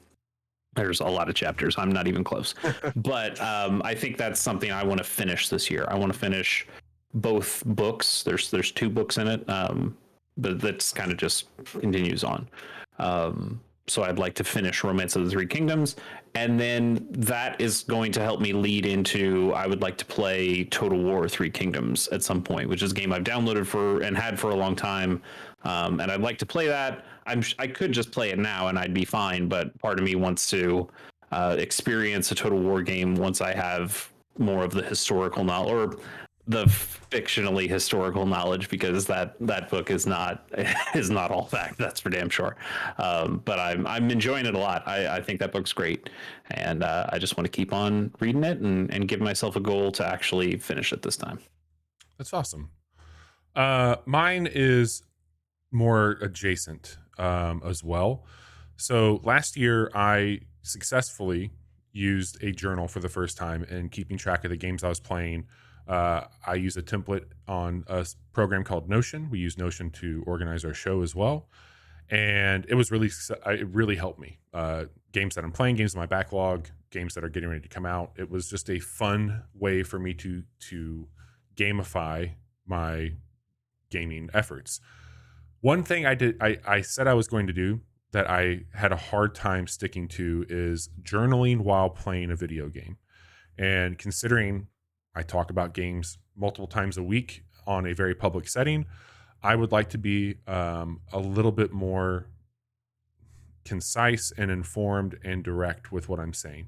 There's a lot of chapters. I'm not even close. But I think that's something I want to finish this year. I want to finish both books. There's two books in it, but that's kind of just continues on. So I'd like to finish Romance of the Three Kingdoms, and then that is going to help me lead into, I would like to play Total War Three Kingdoms at some point, which is a game I've downloaded for and had for a long time, and I'd like to play that. I could just play it now and I'd be fine, but part of me wants to experience a Total War game once I have more of the historical knowledge, or the fictionally historical knowledge, because that book is not all fact. That's for damn sure. But I'm enjoying it a lot. I think that book's great, and I just want to keep on reading it and give myself a goal to actually finish it this time. That's awesome. Mine is more adjacent as well. So last year I successfully used a journal for the first time and keeping track of the games I was playing. I use a template on a program called Notion. We use Notion to organize our show as well. And it really helped me. Games that I'm playing, games in my backlog, games that are getting ready to come out. It was just a fun way for me to gamify my gaming efforts. One thing I said I was going to do that I had a hard time sticking to is journaling while playing a video game. And considering I talk about games multiple times a week on a very public setting, I would like to be a little bit more concise and informed and direct with what I'm saying.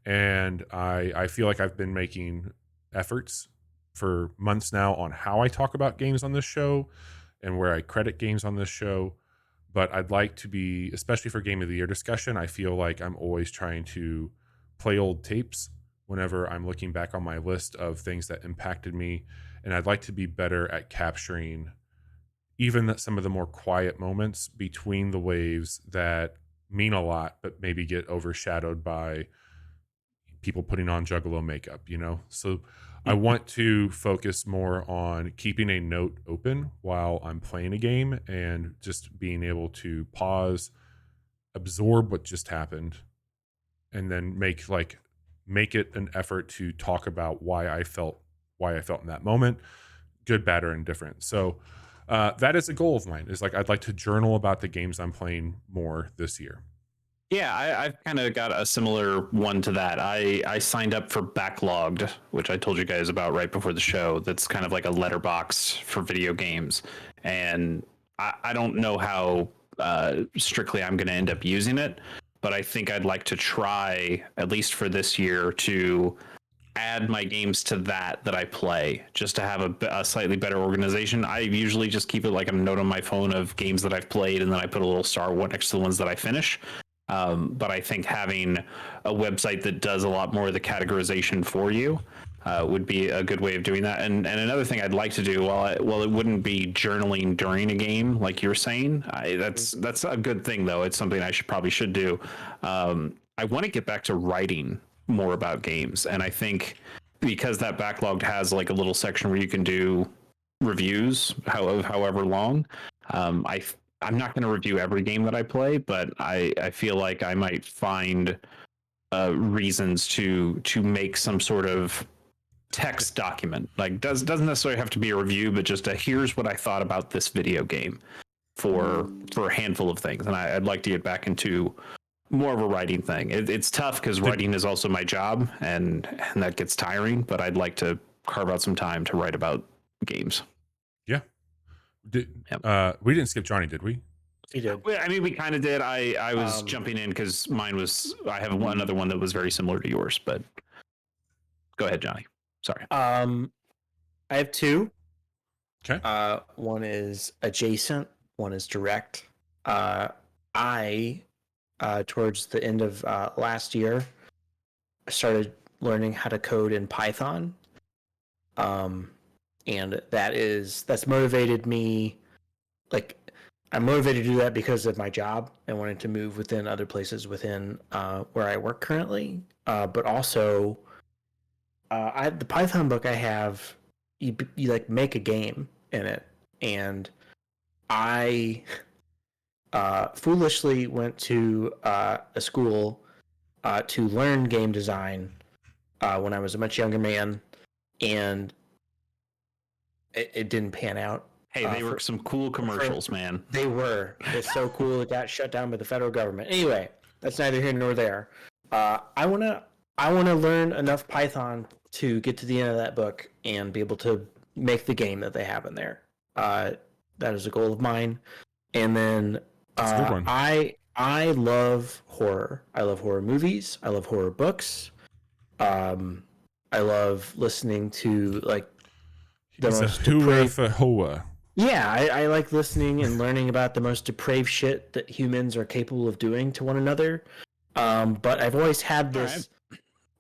And I feel like I've been making efforts for months now on how I talk about games on this show and where I credit games on this show. But I'd like to be, especially for Game of the Year discussion, I feel like I'm always trying to play old tapes whenever I'm looking back on my list of things that impacted me. And I'd like to be better at capturing even some of the more quiet moments between the waves that mean a lot, but maybe get overshadowed by people putting on Juggalo makeup, So I want to focus more on keeping a note open while I'm playing a game and just being able to pause, absorb what just happened, and then make it an effort to talk about why I felt in that moment, good, bad, or indifferent. So that is a goal of mine, is I'd like to journal about the games I'm playing more this year. Yeah, I've kind of got a similar one to that. I signed up for Backlogged, which I told you guys about right before the show. That's kind of like a letterbox for video games. And I don't know how strictly I'm going to end up using it, but I think I'd like to try, at least for this year, to add my games to that I play, just to have a slightly better organization. I usually just keep it like a note on my phone of games that I've played, and then I put a little star one next to the ones that I finish. But I think having a website that does a lot more of the categorization for you would be a good way of doing that. And another thing I'd like to do, while it wouldn't be journaling during a game like you're saying, that's a good thing though. It's something I probably should do. I want to get back to writing more about games, and I think because that backlog has like a little section where you can do reviews, however long. I'm not going to review every game that I play, but I feel like I might find reasons to make some sort of text document. Like doesn't necessarily have to be a review, but just here's what I thought about this video game for a handful of things. And I'd like to get back into more of a writing thing. It's tough because writing is also my job, and that gets tiring. But I'd like to carve out some time to write about games. Yeah. We didn't skip Johnny, did we? He did. I mean, we kind of did. I was jumping in because mine was. I have another one that was very similar to yours, but go ahead, Johnny. Sorry. I have two. Okay. One is adjacent. One is direct. I towards the end of last year, started learning how to code in Python. And that's motivated me. Like, I'm motivated to do that because of my job and wanting to move within other places within where I work currently. But also, the Python book I have, you like make a game in it, and I foolishly went to a school to learn game design when I was a much younger man, and it didn't pan out. Hey, they were some cool commercials, man. They were. It's so cool. It got shut down by the federal government. Anyway, that's neither here nor there. I wanna learn enough Python to get to the end of that book and be able to make the game that they have in there. That is a goal of mine. And then That's a good one. I love horror. I love horror movies. I love horror books. I love listening to like the most depraved. Yeah, I like listening and learning about the most depraved shit that humans are capable of doing to one another. But I've always had this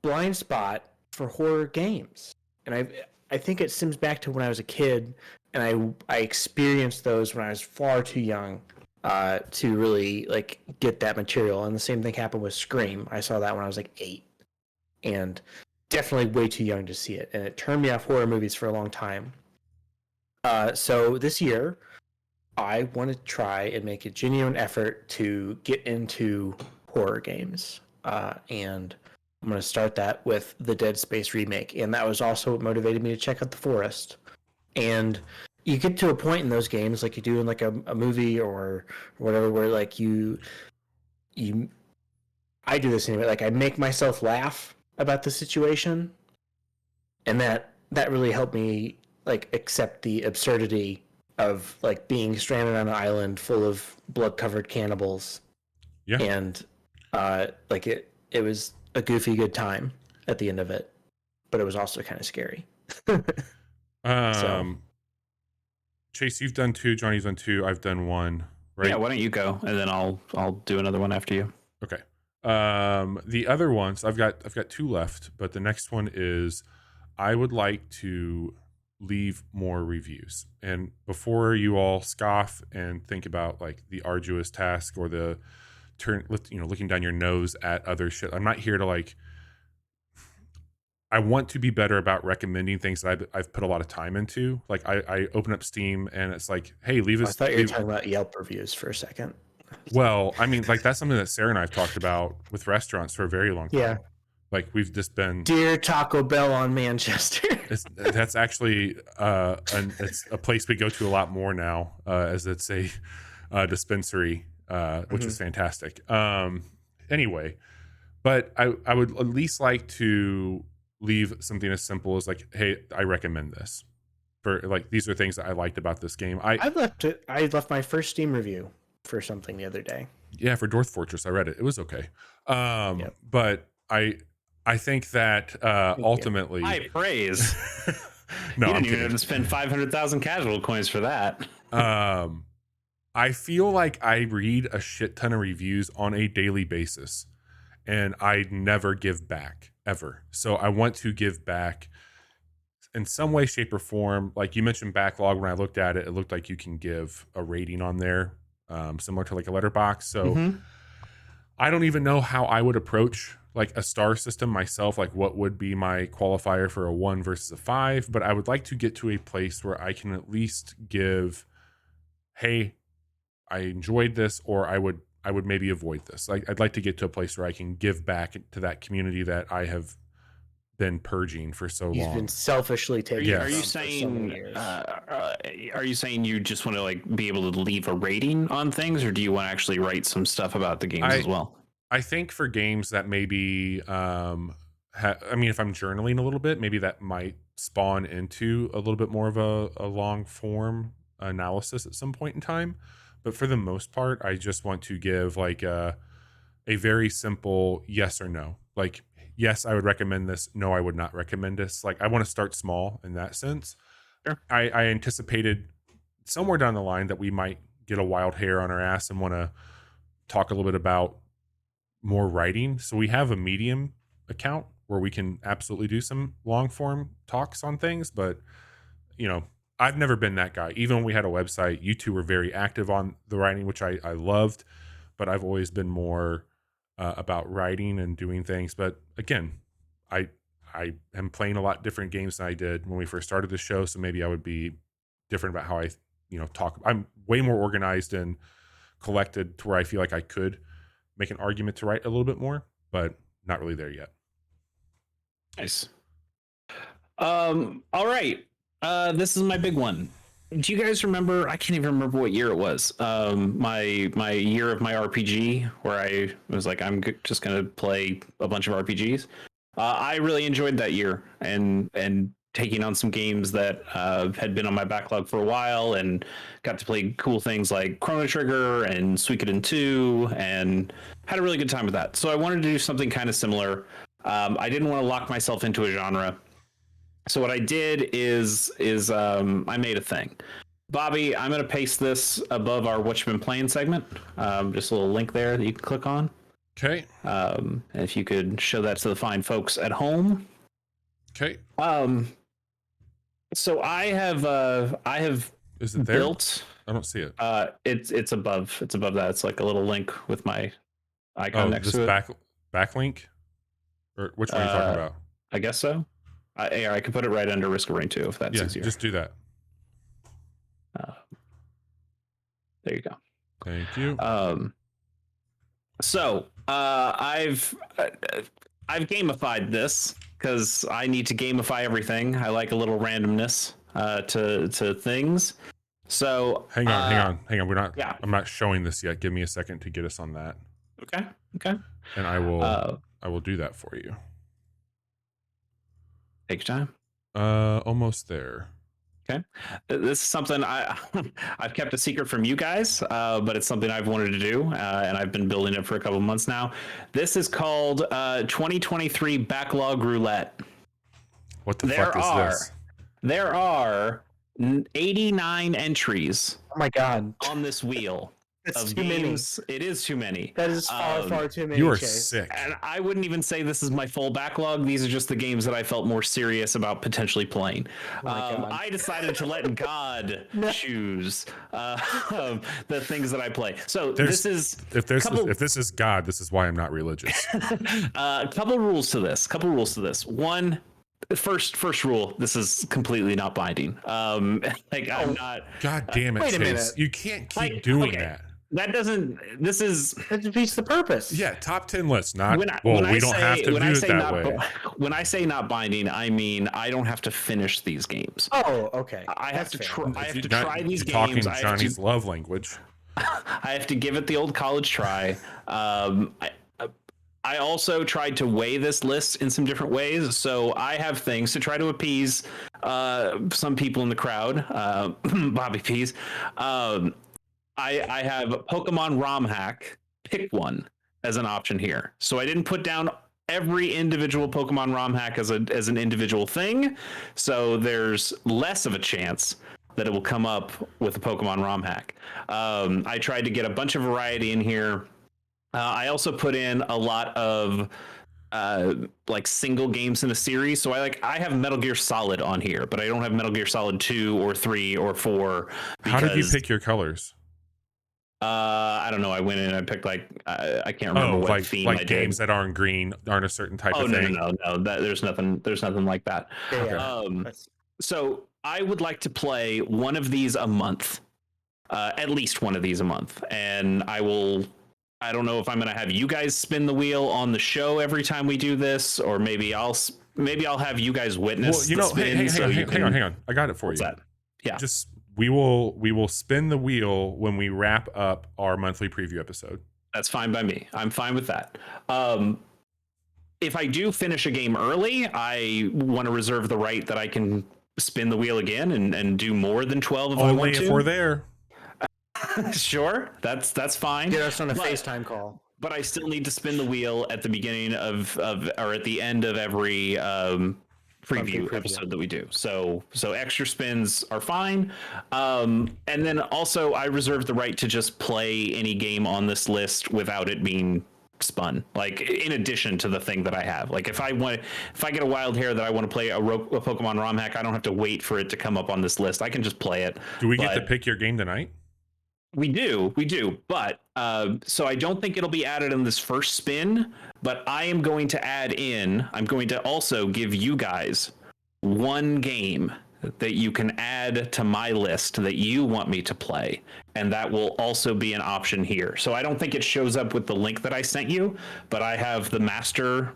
blind spot for horror games, and I think it stems back to when I was a kid, and I experienced those when I was far too young to really like get that material. And the same thing happened with Scream. I saw that when I was like 8, and definitely way too young to see it, and it turned me off horror movies for a long time. So this year, I want to try and make a genuine effort to get into horror games, and I'm going to start that with the Dead Space remake, and that was also what motivated me to check out The Forest. And you get to a point in those games, like you do in like a movie or whatever, where like I do this anyway. Like I make myself laugh about the situation, and that really helped me like accept the absurdity of like being stranded on an island full of blood-covered cannibals. Yeah. And like it was a goofy good time at the end of it, but it was also kind of scary. Chase, you've done 2, Johnny's done 2, I've done 1, right? Yeah, why don't you go, and then I'll do another one after you. Okay. The other ones, I've got 2 left, but the next one is I would like to leave more reviews. And before you all scoff and think about like the arduous task or the looking down your nose at other shit, I'm not here to like, I want to be better about recommending things that I've put a lot of time into. Like I open up Steam and it's like, hey, leave us. I thought you were talking about Yelp reviews for a second. Well, I mean, like that's something that Sarah and I have talked about with restaurants for a very long time. Yeah. Like we've just been Dear Taco Bell on Manchester. That's actually it's a place we go to a lot more now, as it's a dispensary, which is fantastic. Anyway, but I would at least like to leave something as simple as like, hey, I recommend this. For like these are things that I liked about this game. I left my first Steam review for something the other day. Yeah, for Dwarf Fortress, I read it. It was okay. But I I think that ultimately, high praise. no, You I'm didn't even have kidding. to spend 500,000 casual coins for that. I feel like I read a shit ton of reviews on a daily basis, and I never give back ever. So I want to give back in some way, shape, or form. Like you mentioned backlog, when I looked at it, it looked like you can give a rating on there, similar to like a letterbox. So I don't even know how I would approach like a star system myself, like what would be my qualifier for a 1 versus a 5, but I would like to get to a place where I can at least give, hey, I enjoyed this, or I would maybe avoid this. Like I'd like to get to a place where I can give back to that community that I have been purging for so You've long. been selfishly taking. Are you saying? Are you saying you just want to like be able to leave a rating on things, or do you want to actually write some stuff about the games as well? I think for games that maybe, I mean, if I'm journaling a little bit, maybe that might spawn into a little bit more of a long form analysis at some point in time. But for the most part, I just want to give like a very simple yes or no. Like, yes, I would recommend this. No, I would not recommend this. Like, I want to start small in that sense. Sure. I anticipated somewhere down the line that we might get a wild hair on our ass and want to talk a little bit about more writing. So we have a Medium account where we can absolutely do some long form talks on things. But, you know, I've never been that guy. Even when we had a website, you two were very active on the writing, which I loved. But I've always been more about writing and doing things. But again, I am playing a lot different games than I did when we first started the show. So maybe I would be different about how I, talk. I'm way more organized and collected to where I feel like I could make an argument to write a little bit more, but not really there yet. Nice. All right. This is my big one. Do you guys remember? I can't even remember what year it was. My year of my RPG, where I was like, I'm just gonna play a bunch of RPGs. I really enjoyed that year, and taking on some games that had been on my backlog for a while, and got to play cool things like Chrono Trigger and Suikoden 2, and had a really good time with that. So I wanted to do something kind of similar. I didn't want to lock myself into a genre. So what I did is I made a thing. Bobby, I'm going to paste this above our What You've Been Playing segment. Just a little link there that you can click on. Okay. If you could show that to the fine folks at home. Okay. So I have Is it there? built. I don't see it. It's above. It's above that. It's like a little link with my icon next to it. Backlink? Or which one are you talking about? I guess so. I could put it right under Risk of Rain 2 if that's easier. Just do that. There you go. Thank you. So I've gamified this because I need to gamify everything. I like a little randomness to things. So hang on. We're not. Yeah. I'm not showing this yet. Give me a second to get us on that. Okay. And I will do that for you. Take your time. Almost there. Okay. This is something I've kept a secret from you guys, but it's something I've wanted to do, and I've been building it for a couple months now. This is called 2023 Backlog Roulette. What the fuck is this? There are 89 entries. Oh my god! On this wheel. That's of too games. Many. It is too many. That is far too many. You are Chase. sick. And I wouldn't even say this is my full backlog. These are just the games that I felt more serious about potentially playing. I decided to let God choose the things that I play. So if this is God, this is why I'm not religious. Couple rules to this. One. First rule, this is completely not binding. I'm not. God damn it, wait a minute. You can't keep doing that. That defeats the purpose. Yeah, top 10 list. We don't have to do it that way. When I say not binding, I mean I don't have to finish these games. Oh, okay. I have to try these games. Talking Johnny's love language. I have to give it the old college try. I also tried to weigh this list in some different ways. So I have things to try to appease some people in the crowd. Bobby Peas. I have Pokemon ROM hack. Pick one as an option here. So I didn't put down every individual Pokemon ROM hack as an individual thing, so there's less of a chance that it will come up with a Pokemon ROM hack. I tried to get a bunch of variety in here. I also put in a lot of like single games in a series. So I have Metal Gear Solid on here, but I don't have Metal Gear Solid 2 or 3 or 4. How did you pick your colors? I don't know. I went in and I picked I can't remember what theme I did. Games that aren't green aren't a certain type of thing. No. There's nothing like that. Yeah. So I would like to play one of these a month, at least one of these a month, and I don't know if I'm going to have you guys spin the wheel on the show every time we do this, or maybe I'll have you guys witness. Well, hang on. I got it for you. That? Yeah. Just we will spin the wheel when we wrap up our monthly preview episode. That's fine by me. I'm fine with that. If I do finish a game early, I want to reserve the right that I can spin the wheel again and do more than 12 if I want to. Only if we're there. Sure, that's fine. Get us on a FaceTime call. But I still need to spin the wheel at the beginning of or at the end of every preview episode that we do. So extra spins are fine. And then also I reserve the right to just play any game on this list without it being spun, like in addition to the thing that I have. Like if I get a wild hair that I want to play a Pokemon ROM hack, I don't have to wait for it to come up on this list. I can just play it. Do we get to pick your game tonight? We do, but so I don't think it'll be added in this first spin, but I'm going to also give you guys one game that you can add to my list that you want me to play, and that will also be an option here. So I don't think it shows up with the link that I sent you, but I have the master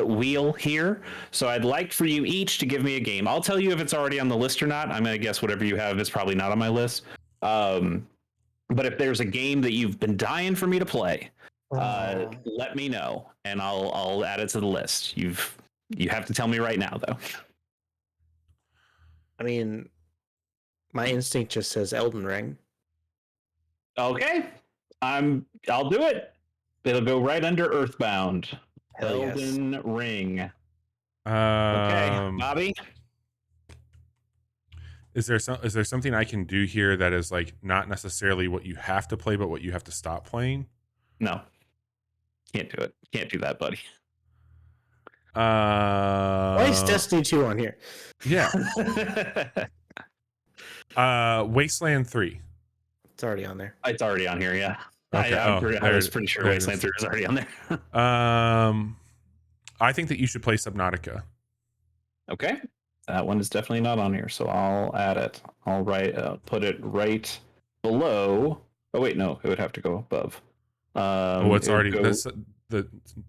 wheel here. So I'd like for you each to give me a game. I'll tell you if it's already on the list or not. I'm going to guess whatever you have is probably not on my list. But if there's a game that you've been dying for me to play, let me know, and I'll add it to the list. You have to tell me right now, though. I mean, my instinct just says Elden Ring. Okay, I'll do it. It'll go right under Earthbound. Elden Ring. Okay, Bobby. Is there something I can do here that is like not necessarily what you have to play, but what you have to stop playing? No, can't do it. Can't do that, buddy. Why is Destiny 2 on here? Yeah. Wasteland 3. It's already on there. It's already on here. Yeah. Okay. I was pretty sure Wasteland 3 is already on there. I think that you should play Subnautica. Okay. That one is definitely not on here, so I'll add it. I'll put it right below. Oh wait, no, it would have to go above. It's already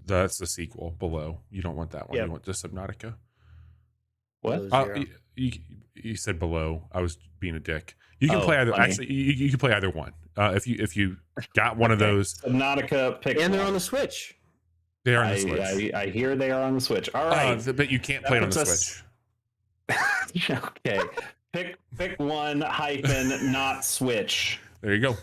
that's the sequel below. You don't want that one. Yep. You want just Subnautica. What? You said below. I was being a dick. You can play either. Funny. Actually, you can play either one. If you got one of those. Subnautica, pick. And they're on the Switch. They are on the Switch. I hear they are on the Switch. All right, but you can't play it on the Switch. Okay, pick one hyphen not Switch. There you go.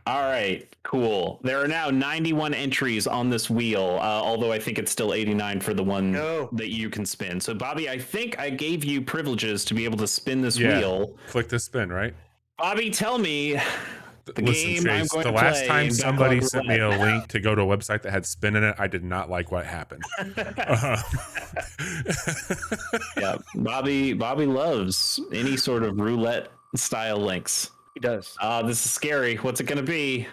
All right, cool. There are now 91 entries on this wheel, although I think it's still 89 for the one that you can spin. So, Bobby, I think I gave you privileges to be able to spin this wheel. Click the spin, right? Bobby, tell me the Listen, game Chase, I'm going the to last play time somebody sent me a link to go to a website that had spin in it, I did not like what happened. Yeah, Bobby loves any sort of roulette style links. He does. This is scary. What's it going to be?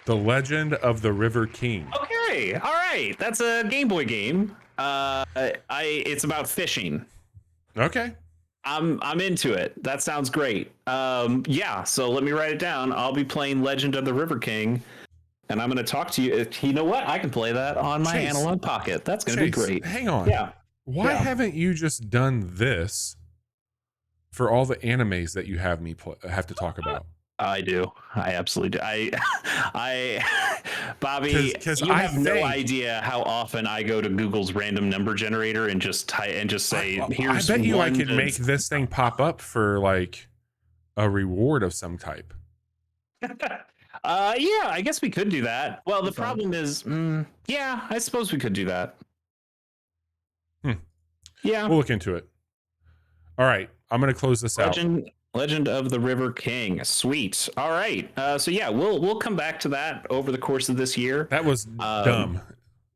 The Legend of the River King. Okay, all right. That's a Game Boy game. It's about fishing. Okay. I'm into it. That sounds great. Yeah, so let me write it down. I'll be playing Legend of the River King, and I'm going to talk to you. You know what? I can play that on my Analog Pocket. That's going to be great. Hang on. Yeah. Why haven't you just done this for all the animes that you have have to talk about? I do. I absolutely do. Bobby, you have no idea how often I go to Google's random number generator and just say, "Here's." I bet you I could make this thing pop up for like a reward of some type. Yeah, I guess we could do that. Well, the Fun. problem is, yeah, I suppose we could do that. Hmm. Yeah. We'll look into it. All right, I'm going to close this out. Legend of the River King. Sweet. All right. So yeah, we'll come back to that over the course of this year. That was dumb.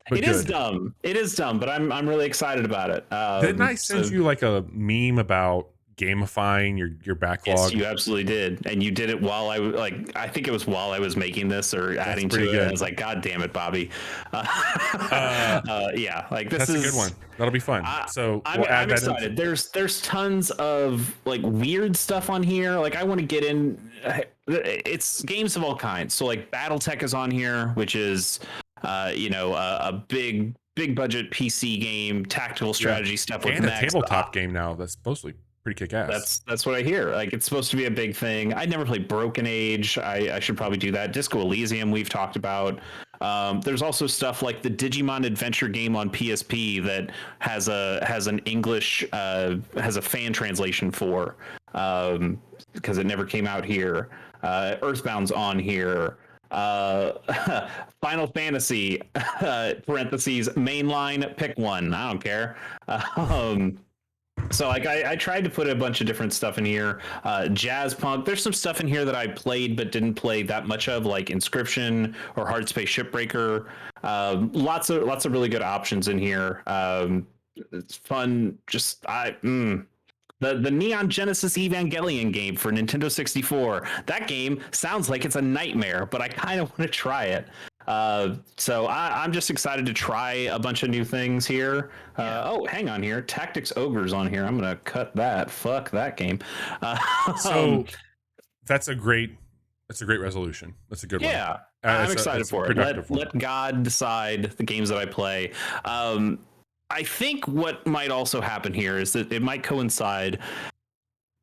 But it is dumb. It is dumb, but I'm really excited about it. Didn't I send you like a meme about gamifying your backlog? Yes, you absolutely did, and you did it while I think it was while I was making this or adding to it. And I was like, God damn it, Bobby. Yeah, like this that's is a good one. That'll be fun. So I'm excited. There's tons of like weird stuff on here. Like I want to get in. It's games of all kinds. So like BattleTech is on here, which is a big budget PC game, tactical strategy stuff with and a tabletop game now that's supposed to be pretty kick-ass. That's what I hear. Like it's supposed to be a big thing. I never played Broken Age. I should probably do that. Disco Elysium we've talked about. There's also stuff like the Digimon Adventure game on PSP that has an English has a fan translation for because it never came out here. Earthbound's on here. Final Fantasy parentheses mainline, pick one. I don't care. So like I tried to put a bunch of different stuff in here. Jazz punk. There's some stuff in here that I played but didn't play that much of, like Inscription or Hard Space Shipbreaker. Lots of really good options in here. It's fun. Just the Neon Genesis Evangelion game for Nintendo 64. That game sounds like it's a nightmare, but I kind of want to try it. So I'm just excited to try a bunch of new things here. Oh, hang on here. Tactics Ogre's on here. I'm going to cut that. Fuck that game. So that's a great resolution. That's a good one. Yeah, I'm excited for it. Let God decide the games that I play. I think what might also happen here is that it might coincide.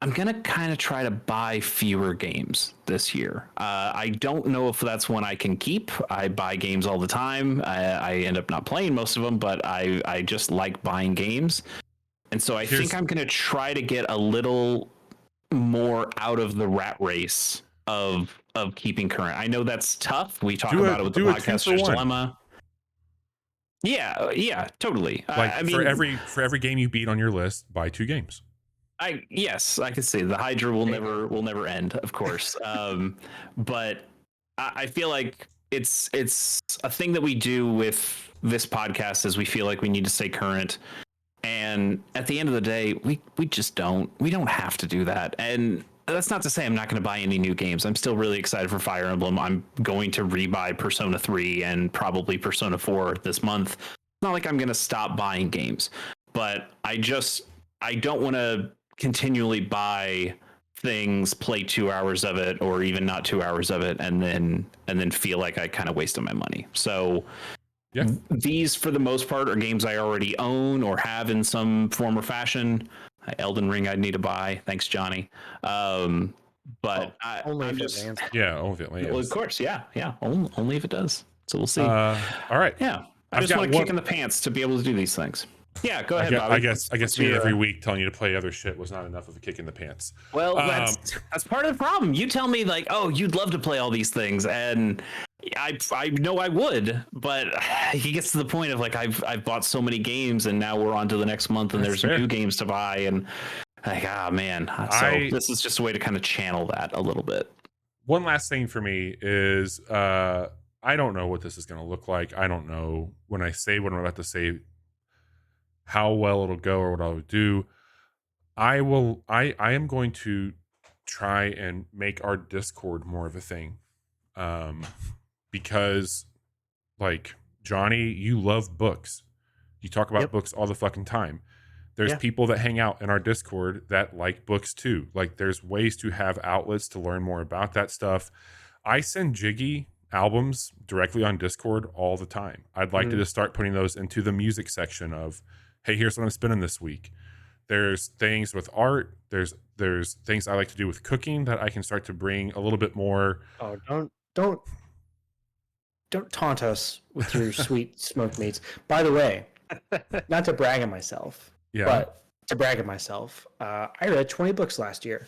I'm going to kind of try to buy fewer games this year. I don't know if that's one I can keep. I buy games all the time. I end up not playing most of them, but I just like buying games. And so I think I'm going to try to get a little more out of the rat race of keeping current. I know that's tough. We talk about it with the Podcaster's Dilemma. Yeah, totally. Like I mean, for every game you beat on your list, buy 2 games. Yes, I can see the Hydra will never end, of course. But I feel like it's a thing that we do with this podcast is we feel like we need to stay current. And at the end of the day, we just don't have to do that. And that's not to say I'm not going to buy any new games. I'm still really excited for Fire Emblem. I'm going to rebuy Persona 3 and probably Persona 4 this month. It's not like I'm going to stop buying games, but I don't want to continually buy things, play 2 hours of it, or even not 2 hours of it, and then feel like I kind of wasted my money. So these, for the most part, are games I already own or have in some form or fashion. Elden Ring I'd need to buy. Thanks, Johnny. But only if it lands. Yeah, only if it lands. Well, of course, yeah. Only if it does. So we'll see. All right. Yeah, I just want to kick in the pants to be able to do these things. Yeah, go ahead, Bobby. I guess me every week telling you to play other shit was not enough of a kick in the pants. Well, that's part of the problem. You tell me like, oh, you'd love to play all these things, and I know I would, but he gets to the point of like I've bought so many games, and now we're on to the next month, and there's new games to buy, and like man. So this is just a way to kind of channel that a little bit. One last thing for me is I don't know what this is going to look like. I don't know when I say what I'm about to say how well it'll go or what I'll do. I am going to try and make our Discord more of a thing. Because like Johnny, you love books. You talk about books all the fucking time. There's people that hang out in our Discord that like books too. Like there's ways to have outlets to learn more about that stuff. I send Jiggy albums directly on Discord all the time. I'd like to just start putting those into the music section of, hey, here's what I'm spinning this week. There's things with art. There's things I like to do with cooking that I can start to bring a little bit more. Oh, don't taunt us with your sweet smoked meats. By the way, not to brag on myself, but to brag on myself, I read 20 books last year.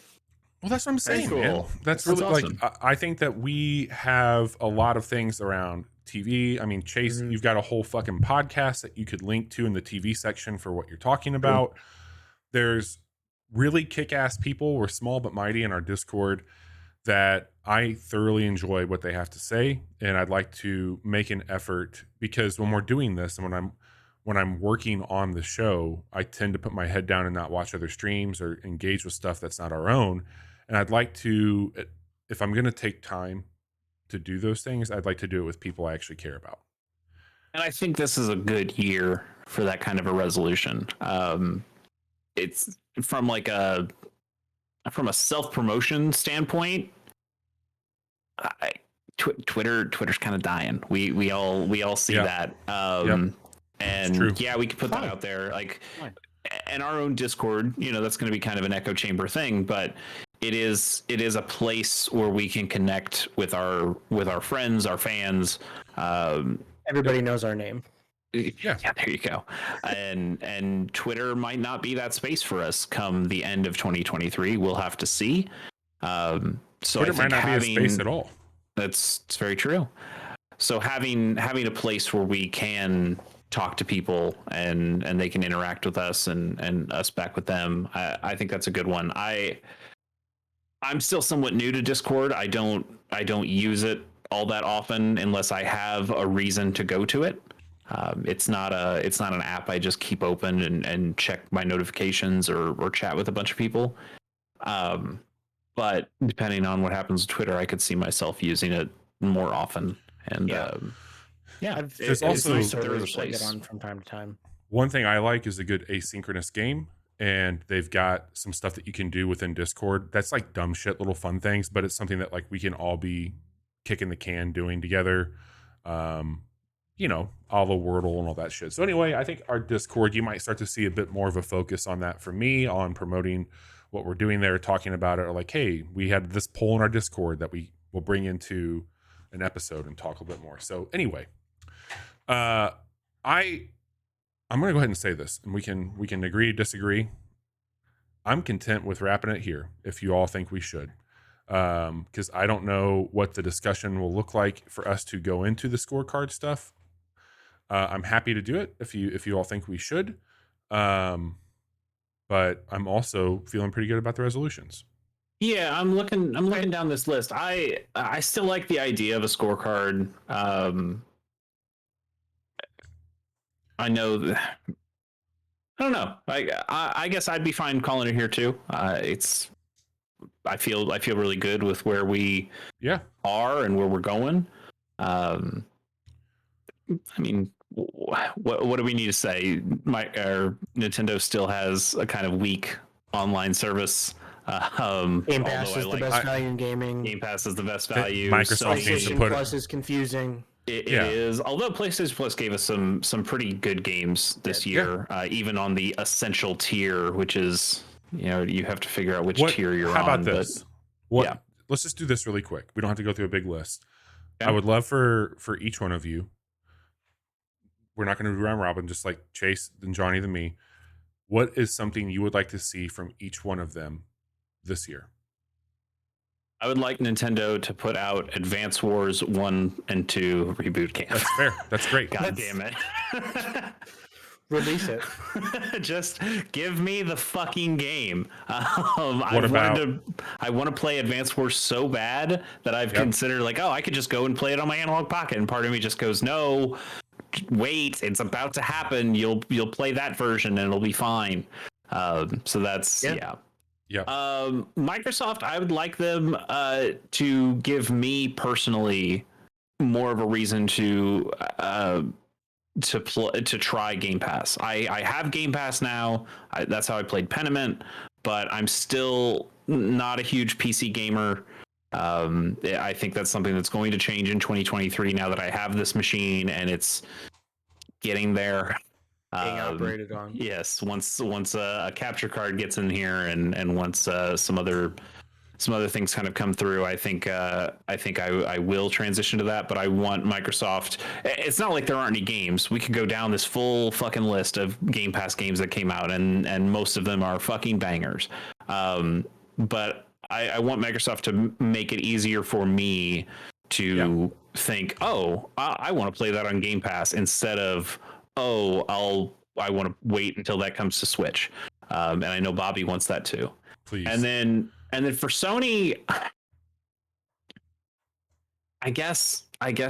Well, that's what I'm saying, cool. man. That's really awesome. like, I think that we have a lot of things around TV. I mean, Chase, you've got a whole fucking podcast that you could link to in the TV section for what you're talking about. There's really kick-ass people. We're small but mighty in our Discord that I thoroughly enjoy what they have to say. And I'd like to make an effort, because when we're doing this and when I'm working on the show, I tend to put my head down and not watch other streams or engage with stuff that's not our own. And I'd like to, if I'm going to take time to do those things, I'd like to do it with people I actually care about. And I think this is a good year for that kind of a resolution. It's from like from a self-promotion standpoint. Twitter's kind of dying. We all see that. And yeah, we can put that out there, like, and our own Discord. That's going to be kind of an echo chamber thing, but it is a place where we can connect with our friends, our fans. Everybody knows our name. Yeah, there you go. And Twitter might not be that space for us come the end of 2023. We'll have to see. So Twitter might not be a space at all. It's very true. So having a place where we can talk to people and they can interact with us and us back with them, I think that's a good one. I'm still somewhat new to Discord. I don't use it all that often unless I have a reason to go to it. It's not an app I just keep open and check my notifications or chat with a bunch of people. But depending on what happens with Twitter, I could see myself using it more often. And there's also there is a place on from time to time. One thing I like is a good asynchronous game, and they've got some stuff that you can do within Discord. That's like dumb shit, little fun things, but it's something that like we can all be kicking the can doing together. All the Wordle and all that shit. So anyway, I think our Discord, you might start to see a bit more of a focus on that for me, on promoting what we're doing there, talking about it, or like, hey, we had this poll in our Discord that we will bring into an episode and talk a bit more. So anyway, I'm going to go ahead and say this, and we can agree, disagree. I'm content with wrapping it here if you all think we should. Because I don't know what the discussion will look like for us to go into the scorecard stuff. I'm happy to do it if you all think we should. But I'm also feeling pretty good about the resolutions. Yeah, I'm looking down this list. I still like the idea of a scorecard. I know I don't know. I guess I'd be fine calling it here too. I feel really good with where we are and where we're going. I mean, what do we need to say? Nintendo still has a kind of weak online service. Game Pass is the best value in gaming. Game Pass is the best value. Microsoft needs to put Plus is confusing. It is. Although PlayStation Plus gave us some pretty good games this year, even on the essential tier, which is you have to figure out which tier you're on. How about this? Let's just do this really quick. We don't have to go through a big list. Yeah. I would love for each one of you. We're not going to do round robin, just like Chase, then Johnny, then me. What is something you would like to see from each one of them this year? I would like Nintendo to put out Advance Wars 1 and 2 reboot camp. That's fair. That's great. God damn it. Release it. Just give me the fucking game. What about? I want to play Advance Wars so bad that I've considered I could just go and play it on my analog pocket. And part of me just goes, no, wait, it's about to happen. You'll play that version and it'll be fine. So that's Yeah. Microsoft, I would like them to give me personally more of a reason to try Game Pass. I have Game Pass now. That's how I played Pentiment, but I'm still not a huge PC gamer. I think that's something that's going to change in 2023 now that I have this machine and it's getting there. Being operated on. Yes, once a capture card gets in here and once some other things kind of come through, I think I will transition to that. But I want Microsoft. It's not like there aren't any games. We could go down this full fucking list of Game Pass games that came out, and most of them are fucking bangers. But I want Microsoft to make it easier for me to think, oh, I want to play that on Game Pass instead of, oh, I want to wait until that comes to Switch. And I know Bobby wants that too. Please. And then for Sony, I guess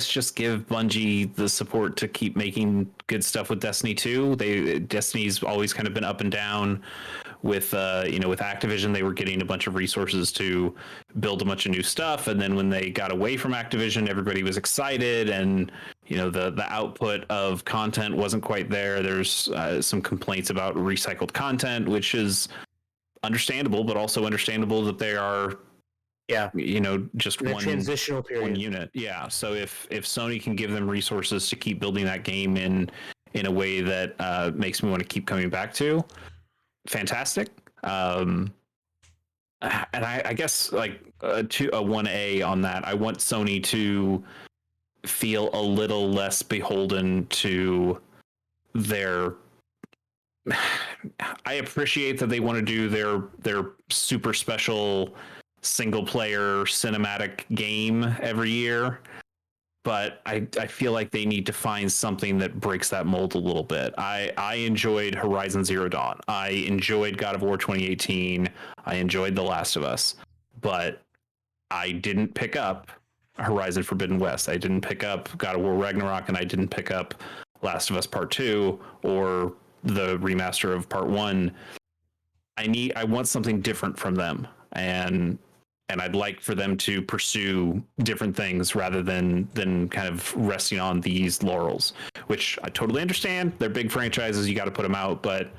just give Bungie the support to keep making good stuff with Destiny 2. Destiny's always kind of been up and down with with Activision. They were getting a bunch of resources to build a bunch of new stuff, and then when they got away from Activision, everybody was excited, and the output of content wasn't quite there. There's some complaints about recycled content, which is understandable, but also understandable that they are just one transitional period, one unit. Yeah. So if Sony can give them resources to keep building that game in a way that makes me want to keep coming back to, fantastic. And I guess like to a 1A on that, I want Sony to feel a little less beholden to their. I appreciate that they want to do their super special single player cinematic game every year, but I feel like they need to find something that breaks that mold a little bit. I enjoyed Horizon Zero Dawn. I enjoyed God of War 2018. I enjoyed The Last of Us, but I didn't pick up Horizon Forbidden West. I didn't pick up God of War Ragnarok, and I didn't pick up Last of Us Part 2 or the remaster of Part 1. I want something different from them, and I'd like for them to pursue different things rather than kind of resting on these laurels, which I totally understand. They're big franchises, you got to put them out, but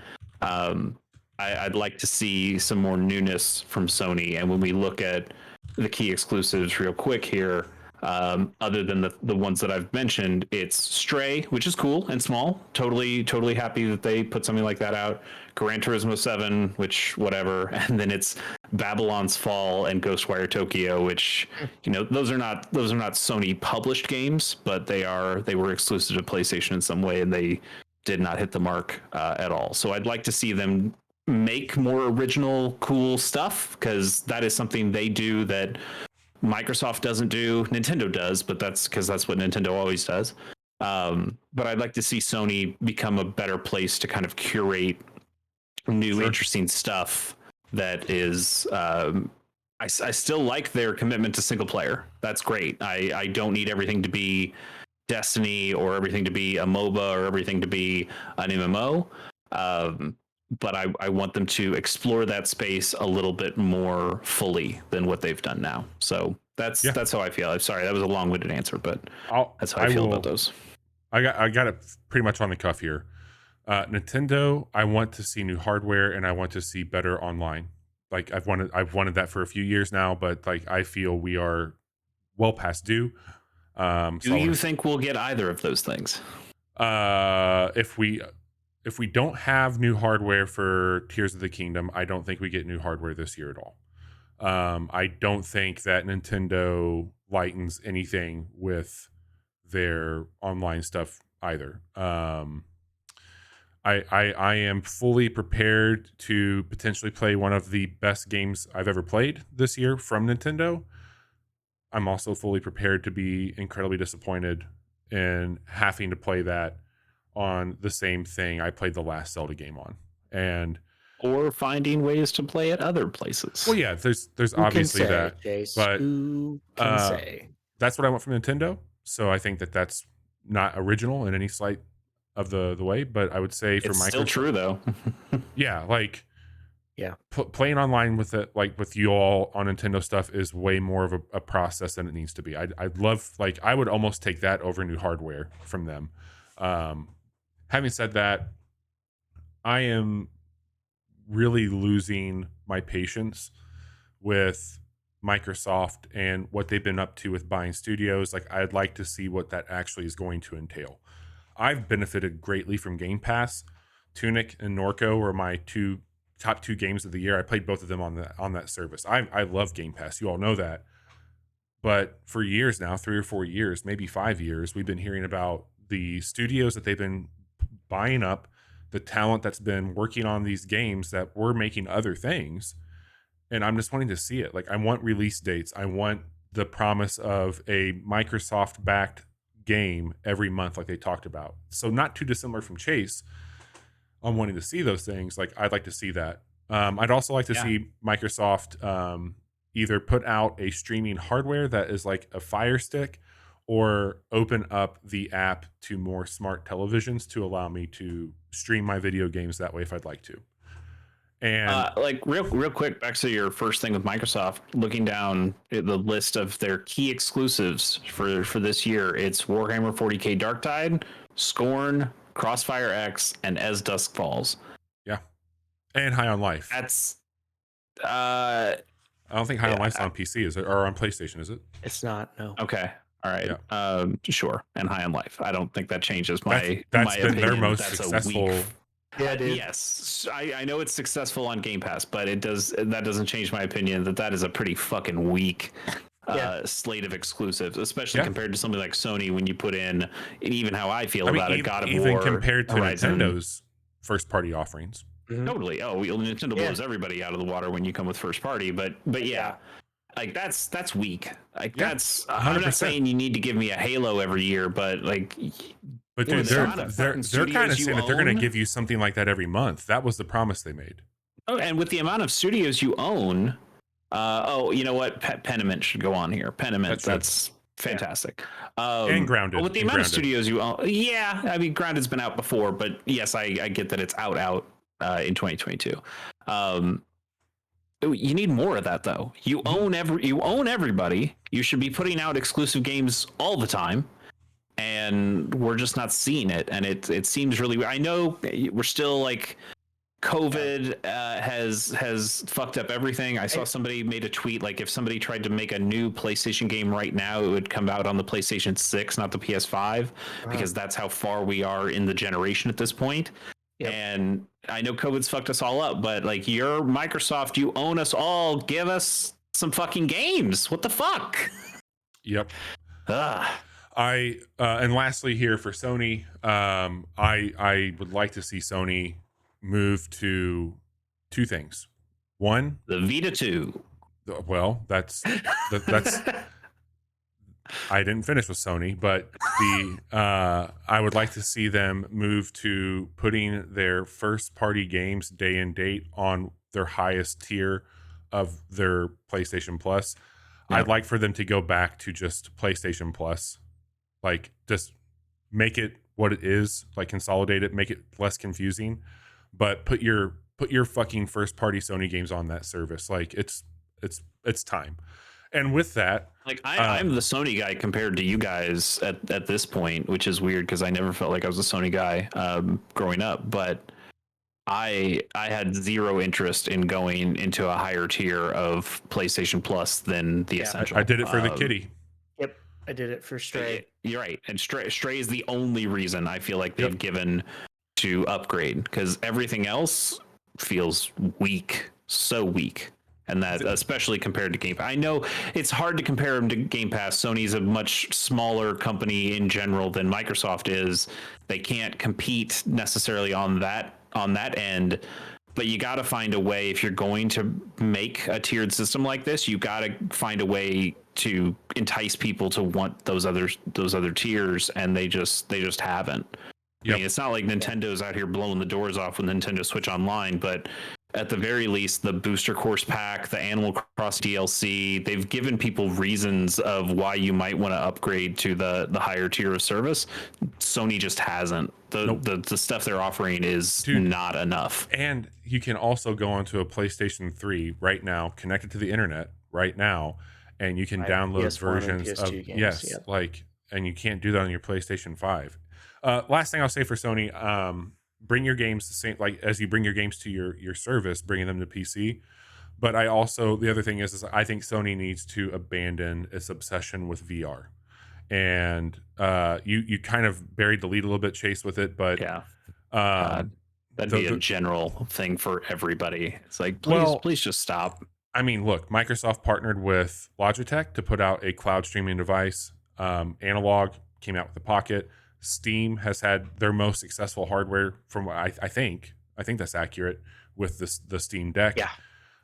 I'd like to see some more newness from Sony. And when we look at the key exclusives real quick here, other than the ones that I've mentioned, it's Stray, which is cool and small. Totally happy that they put something like that out. Gran Turismo 7, which whatever, and then it's Babylon's Fall and Ghostwire Tokyo, which those are not Sony published games, but they were exclusive to PlayStation in some way, and they did not hit the mark at all. So I'd like to see them make more original, cool stuff, because that is something they do that Microsoft doesn't do. Nintendo does, but that's because that's what Nintendo always does. But I'd like to see Sony become a better place to kind of curate new, interesting stuff that is. I still like their commitment to single player. That's great. I don't need everything to be Destiny or everything to be a MOBA or everything to be an MMO. But I want them to explore that space a little bit more fully than what they've done now. So that's how I feel. I'm sorry, that was a long-winded answer, but that's how I feel about those. I got it pretty much on the cuff here. Nintendo, I want to see new hardware and I want to see better online. Like I've wanted that for a few years now, but like I feel we are well past due. Do you think we'll get either of those things? If we don't have new hardware for Tears of the Kingdom, I don't think we get new hardware this year at all. I don't think that Nintendo lightens anything with their online stuff either. I am fully prepared to potentially play one of the best games I've ever played this year from Nintendo. I'm also fully prepared to be incredibly disappointed in having to play that on the same thing I played the last Zelda game on, or finding ways to play at other places. Well, yeah, there's obviously that, Jace, but who can say? That's what I want from Nintendo. So I think that's not original in any slight of the way, but I would say for Microsoft, still true though. Yeah, like yeah, playing online with it, like with you all on Nintendo stuff, is way more of a process than it needs to be. I'd love, like, I would almost take that over new hardware from them. Having said that, I am really losing my patience with Microsoft and what they've been up to with buying studios. Like, I'd like to see what that actually is going to entail. I've benefited greatly from Game Pass. Tunic and Norco were my top two games of the year. I played both of them on that service. I love Game Pass. You all know that. But for years now, 3 or 4 years, maybe 5 years, we've been hearing about the studios that they've been buying up, the talent that's been working on these games that were making other things, and I'm just wanting to see it. Like, I want release dates. I want the promise of a Microsoft backed game every month, like they talked about. So not too dissimilar from Chase on wanting to see those things. Like, I'd like to see that. I'd also like to see Microsoft either put out a streaming hardware that is like a Fire Stick, or open up the app to more smart televisions to allow me to stream my video games that way if I'd like to. And like real quick, back to your first thing with Microsoft, looking down the list of their key exclusives for this year, it's Warhammer 40k Darktide, Scorn, Crossfire X, and As Dusk Falls. Yeah, and High on Life. That's I don't think High on Life's on PC, is it, or on PlayStation? Is it? It's not. No. okay. All right. Yeah. Sure. And High on Life. I don't think that changes my That's my been opinion. their most That's successful. Yeah, dude. Yes, I know it's successful on Game Pass, but that doesn't change my opinion that is a pretty fucking weak slate of exclusives, especially compared to something like Sony. When you put in, and even how I feel about it, God of War, even compared to Horizon. Nintendo's first party offerings. Totally. Oh, Nintendo blows everybody out of the water when you come with first party, but yeah. Like that's weak. Like that's 100%. I'm not saying you need to give me a Halo every year, but like. But dude, they're kind of saying that they're going to give you something like that every month. That was the promise they made. Oh, and with the amount of studios you own, you know what? Pentiment should go on here. Pentiment, that's fantastic. And Grounded. With the amount of studios you own, I mean, Grounded's been out before, but yes, I get that it's out in 2022. You need more of that, though. You own everybody. You should be putting out exclusive games all the time. And we're just not seeing it, and it seems really weird. I know we're still like COVID has fucked up everything. I saw somebody made a tweet like if somebody tried to make a new PlayStation game right now, it would come out on the PlayStation 6, not the PS5, because that's how far we are in the generation at this point. Yep. And I know COVID's fucked us all up, but like you're Microsoft, you own us all. Give us some fucking games. What the fuck? Yep. And lastly here for Sony, I would like to see Sony move to two things. One, the Vita 2. Well, that's I didn't finish with Sony, but I would like to see them move to putting their first party games day and date on their highest tier of their PlayStation Plus. Yep. I'd like for them to go back to just PlayStation Plus. Like, just make it what it is, like consolidate it, make it less confusing, but put your fucking first party Sony games on that service. Like, it's time. And with that, like I'm the Sony guy compared to you guys at this point, which is weird because I never felt like I was a Sony guy growing up, but I had zero interest in going into a higher tier of PlayStation Plus than the Essential. I did it for the kitty. Yep, I did it for Stray. You're right, and Stray is the only reason I feel like they've given to upgrade, because everything else feels weak, so weak. And that, especially compared to Game Pass. I know it's hard to compare them to Game Pass. Sony's a much smaller company in general than Microsoft is. They can't compete necessarily on that end. But you got to find a way, if you're going to make a tiered system like this, you got to find a way to entice people to want those other tiers, and they just haven't. Yep. I mean, it's not like Nintendo's out here blowing the doors off with Nintendo Switch Online, but at the very least, the Booster Course Pack, the Animal Cross DLC, they've given people reasons of why you might want to upgrade to the higher tier of service. Sony just hasn't. The stuff they're offering is not enough. And you can also go onto a PlayStation 3 right now, connected to the internet right now, and you can download PS4 versions of games, and you can't do that on your PlayStation 5. Last thing I'll say for Sony, bring your games the same, like as you bring your games to your service, bringing them to PC. But the other thing is I think Sony needs to abandon its obsession with VR. And you kind of buried the lead a little bit, Chase, with it, but that'd be a general thing for everybody. It's like, please just stop. I mean, look, Microsoft partnered with Logitech to put out a cloud streaming device. Analog came out with the Pocket. Steam has had their most successful hardware from what I think that's accurate with the Steam Deck.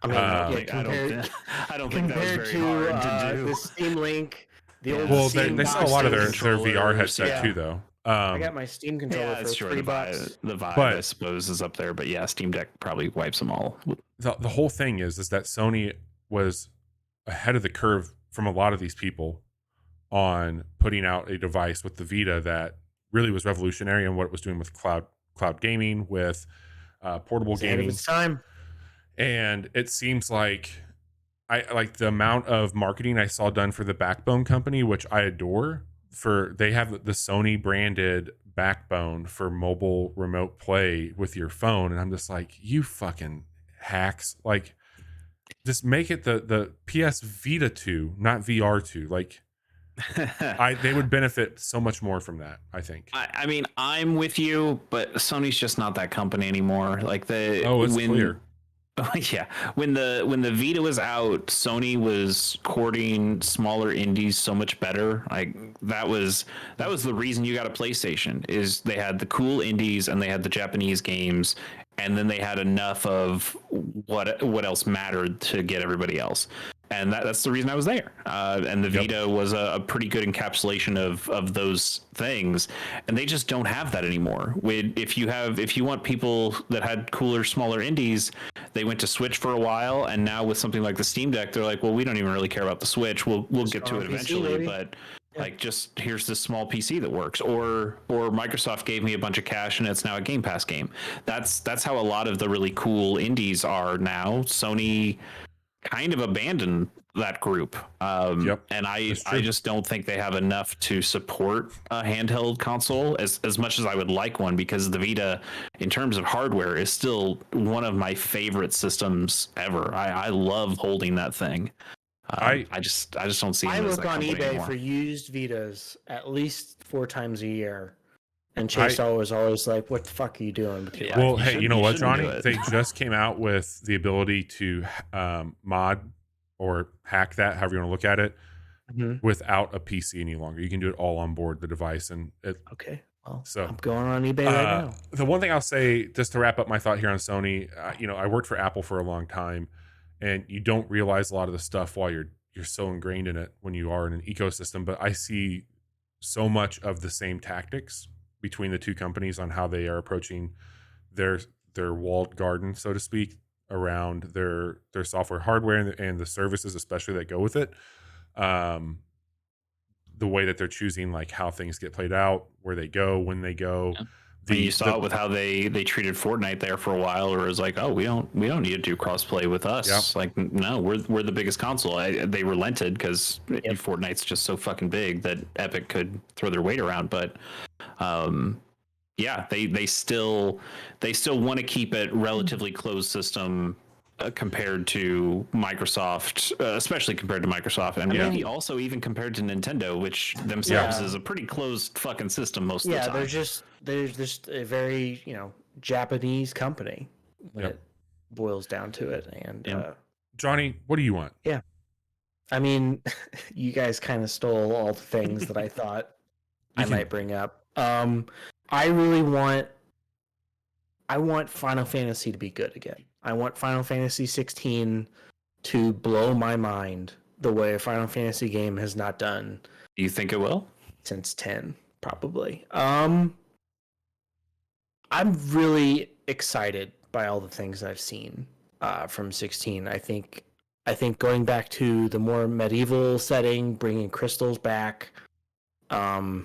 I mean, Uh, yeah, I don't think that was compared very to hard to do. the Steam Link, the Yeah. old well, Steam they sell a lot of their boxes. VR headset Yeah. too, though. I got my Steam controller Yeah, for it's true. $3. The Vive, But- I suppose, is up there. But yeah, Steam Deck probably wipes them all. The whole thing is that Sony was ahead of the curve from a lot of these people on putting out a device with the Vita that really was revolutionary in what it was doing with cloud gaming, with portable It's ahead of gaming. its time. And it seems like I like the amount of marketing I saw done for the Backbone company, which I adore. They have the Sony branded Backbone for mobile remote play with your phone, and I'm just like, you fucking hacks! Like, just make it the PS Vita 2, not VR 2. Like, they would benefit so much more from that, I think. I mean, I'm with you, but Sony's just not that company anymore. Like It's clear. Yeah, when the Vita was out, Sony was courting smaller indies so much better. Like that was the reason you got a PlayStation, is they had the cool indies and they had the Japanese games, and then they had enough of what else mattered to get everybody else. And that's the reason I was there. And the Vita was a pretty good encapsulation of those things, and they just don't have that anymore. If you want people that had cooler, smaller indies, they went to Switch for a while, and now with something like the Steam Deck, they're like, well, we don't even really care about the Switch. We'll get to it eventually, but like, just here's this small PC that works. Or Microsoft gave me a bunch of cash and it's now a Game Pass game. That's how a lot of the really cool indies are now. Sony kind of abandoned that group. And I just don't think they have enough to support a handheld console as much as I would like one, because the Vita, in terms of hardware, is still one of my favorite systems ever. I love holding that thing. I just don't see. I look on eBay anymore. for used Vitas at least 4 times a year, and Chase was always like, "What the fuck are you doing with your life?" Well, hey, you know what, Johnny? do it. They just came out with the ability to mod or hack that, however you want to look at it, without a PC any longer. You can do it all on board the device, and okay. Well, so I'm going on eBay right now. The one thing I'll say, just to wrap up my thought here on Sony, I worked for Apple for a long time, and you don't realize a lot of the stuff while you're so ingrained in it when you are in an ecosystem. But I see so much of the same tactics between the two companies on how they are approaching their walled garden, so to speak, around their software hardware and the services, especially that go with it. The way that they're choosing, like, how things get played out, where they go, when they go. You saw it with how they treated Fortnite there for a while, or it was like, oh, we don't need to do crossplay with us. Yep. Like, no, we're the biggest console. They relented because Fortnite's just so fucking big that Epic could throw their weight around. But yeah, they still want to keep it relatively closed system compared to Microsoft, especially compared to Microsoft, and maybe also even compared to Nintendo, which themselves is a pretty closed fucking system most of the time. They're just a very Japanese company when it boils down to it. And Johnny, what do you want? Yeah, I mean, you guys kind of stole all the things that I thought I might bring up. I want Final Fantasy to be good again. I want Final Fantasy 16 to blow my mind the way a Final Fantasy game has not done. Do you think it will? Since 10, probably. I'm really excited by all the things I've seen from 16. I think going back to the more medieval setting, bringing crystals back, I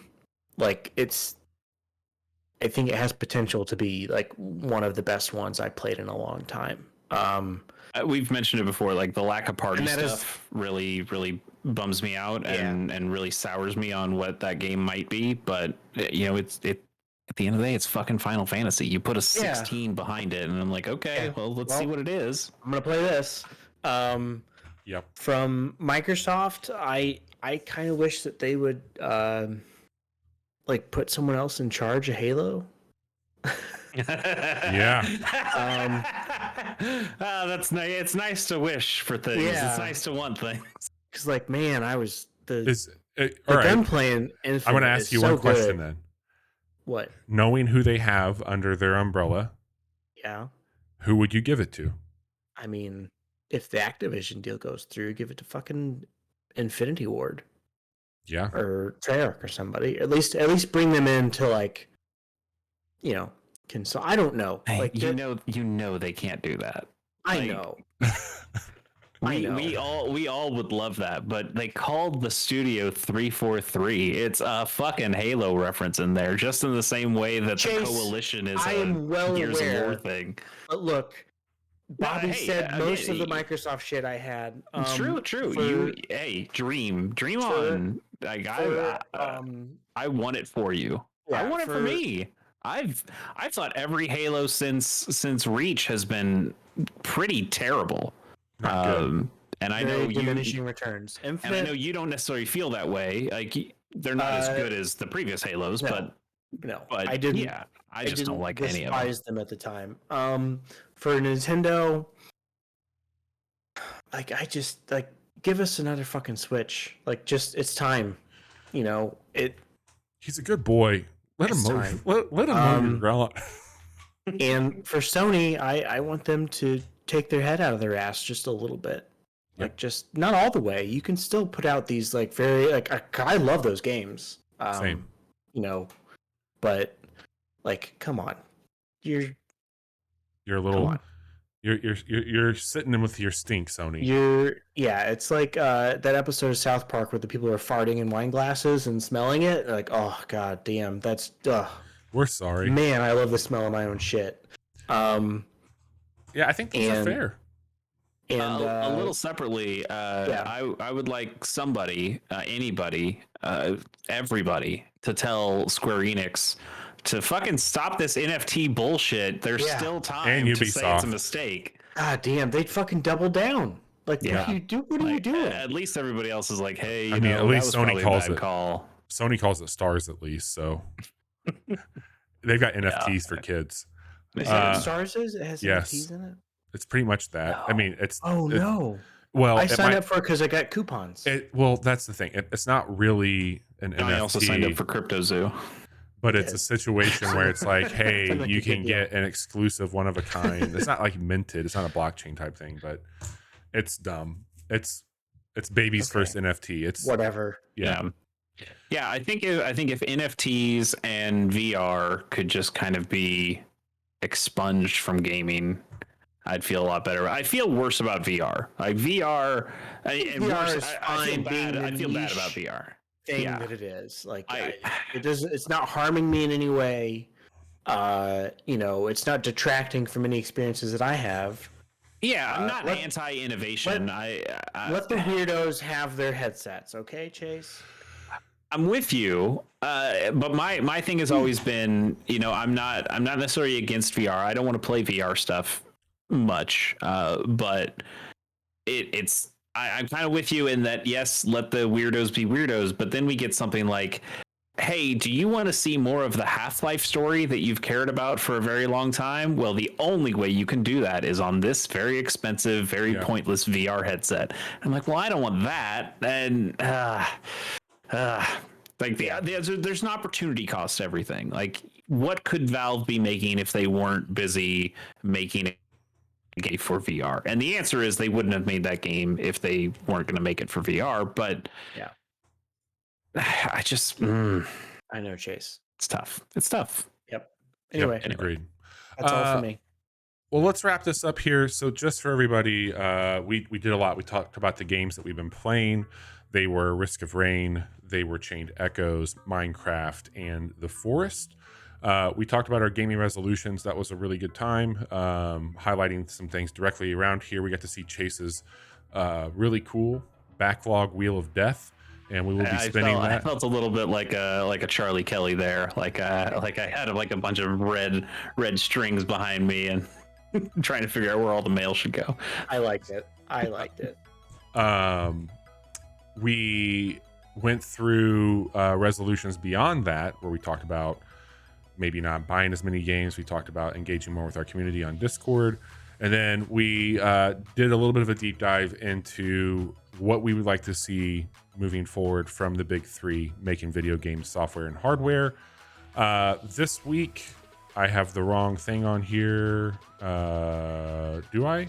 think it has potential to be like one of the best ones I played in a long time. We've mentioned it before, like the lack of party stuff really bums me out and really sours me on what that game might be. But it's at the end of the day, it's fucking Final Fantasy. You put a 16 behind it, and I'm like, okay, well, let's see what it is. I'm gonna play this. Yep. From Microsoft, I kind of wish that they would put someone else in charge of Halo. Yeah. That's nice. It's nice to wish for things. It's nice to want things. Because, man, I was all right. gun playing. I'm going to ask you one question then. What? Knowing who they have under their umbrella, yeah, who would you give it to? I mean, if the Activision deal goes through, give it to fucking Infinity Ward Yeah. or Treyarch or somebody. At least bring them in to like, so I don't know. Hey, Like you know they can't do that. I Like, know. We all would love that, but they called the studio 343. It's a fucking Halo reference in there, just in the same way that Chase, the Coalition is I am well Gears of aware. War thing. But look, Bobby hey, said most of the again, Microsoft shit I had. True. Dream on. Like I want it for you. I want it for me. I thought every Halo since Reach has been pretty terrible. Not good. And I Very know diminishing returns. Infinite, and I know you don't necessarily feel that way. Like they're not as good as the previous Halos, but I didn't. Yeah, I just don't like any of them. Despise them at the time. For Nintendo, like I just like give us another fucking Switch. Like just it's time. He's a good boy. Let him move. Let him mow your umbrella. And for Sony, I want them to take their head out of their ass just a little bit. Like just not all the way. You can still put out these like very like I love those games. Same. But like come on. You're a little you're sitting in with your stink, Sony. It's like that episode of South Park where the people are farting in wine glasses and smelling it. Like, oh god damn, that's we're sorry. Man, I love the smell of my own shit. Yeah, I think those are fair. And a little separately, I would like somebody, anybody, everybody to tell Square Enix to fucking stop this NFT bullshit. There's still time to say it's a mistake. God damn, they'd fucking double down. Like, what do you do? What are you doing? At least everybody else is like, hey, at least Sony calls it. Call. Sony calls it stars at least, so they've got NFTs for kids. Is that what Stars is? It has NFTs in it? It's pretty much that. No. I mean, it's... Oh, no. Well, I signed up for it because I got coupons. Well, that's the thing. It's not really an NFT. I also signed up for CryptoZoo. But it's a situation where it's like, hey, like you can get an exclusive one of a kind. It's not like minted. It's not a blockchain type thing, but it's dumb. It's baby's first NFT. It's whatever. Yeah. I think if NFTs and VR could just kind of be expunged from gaming, I'd feel a lot better. I feel worse about VR. Like VR, I feel bad about VR. Thing that it is like it doesn't. It's not harming me in any way. It's not detracting from any experiences that I have. Yeah, I'm not anti-innovation. Let the weirdos have their headsets, okay, Chase? I'm with you, but my thing has always been, I'm not necessarily against VR. I don't want to play VR stuff much, but I'm kind of with you in that, yes, let the weirdos be weirdos, but then we get something like, hey, do you want to see more of the Half-Life story that you've cared about for a very long time? Well, the only way you can do that is on this very expensive, very pointless VR headset. I'm like, well, I don't want that. And there's an opportunity cost to everything. Like, what could Valve be making if they weren't busy making it game for VR? And the answer is they wouldn't have made that game if they weren't going to make it for VR. But I just I know, Chase. It's tough. Yep. Anyway, agreed. That's all for me. Well, let's wrap this up here. So just for everybody, we did a lot. We talked about the games that we've been playing. They were Risk of Rain, they were Chained Echoes, Minecraft, and The Forest. We talked about our gaming resolutions. That was a really good time, highlighting some things directly around here. We got to see Chase's really cool backlog Wheel of Death, and we will be spinning that. I felt a little bit like a Charlie Kelly there, like I had like a bunch of red strings behind me and trying to figure out where all the mail should go. I liked it. We went through resolutions beyond that, where we talked about maybe not buying as many games. We talked about engaging more with our community on Discord. And then we did a little bit of a deep dive into what we would like to see moving forward from the big three making video game software and hardware. This week, I have the wrong thing on here. Do I?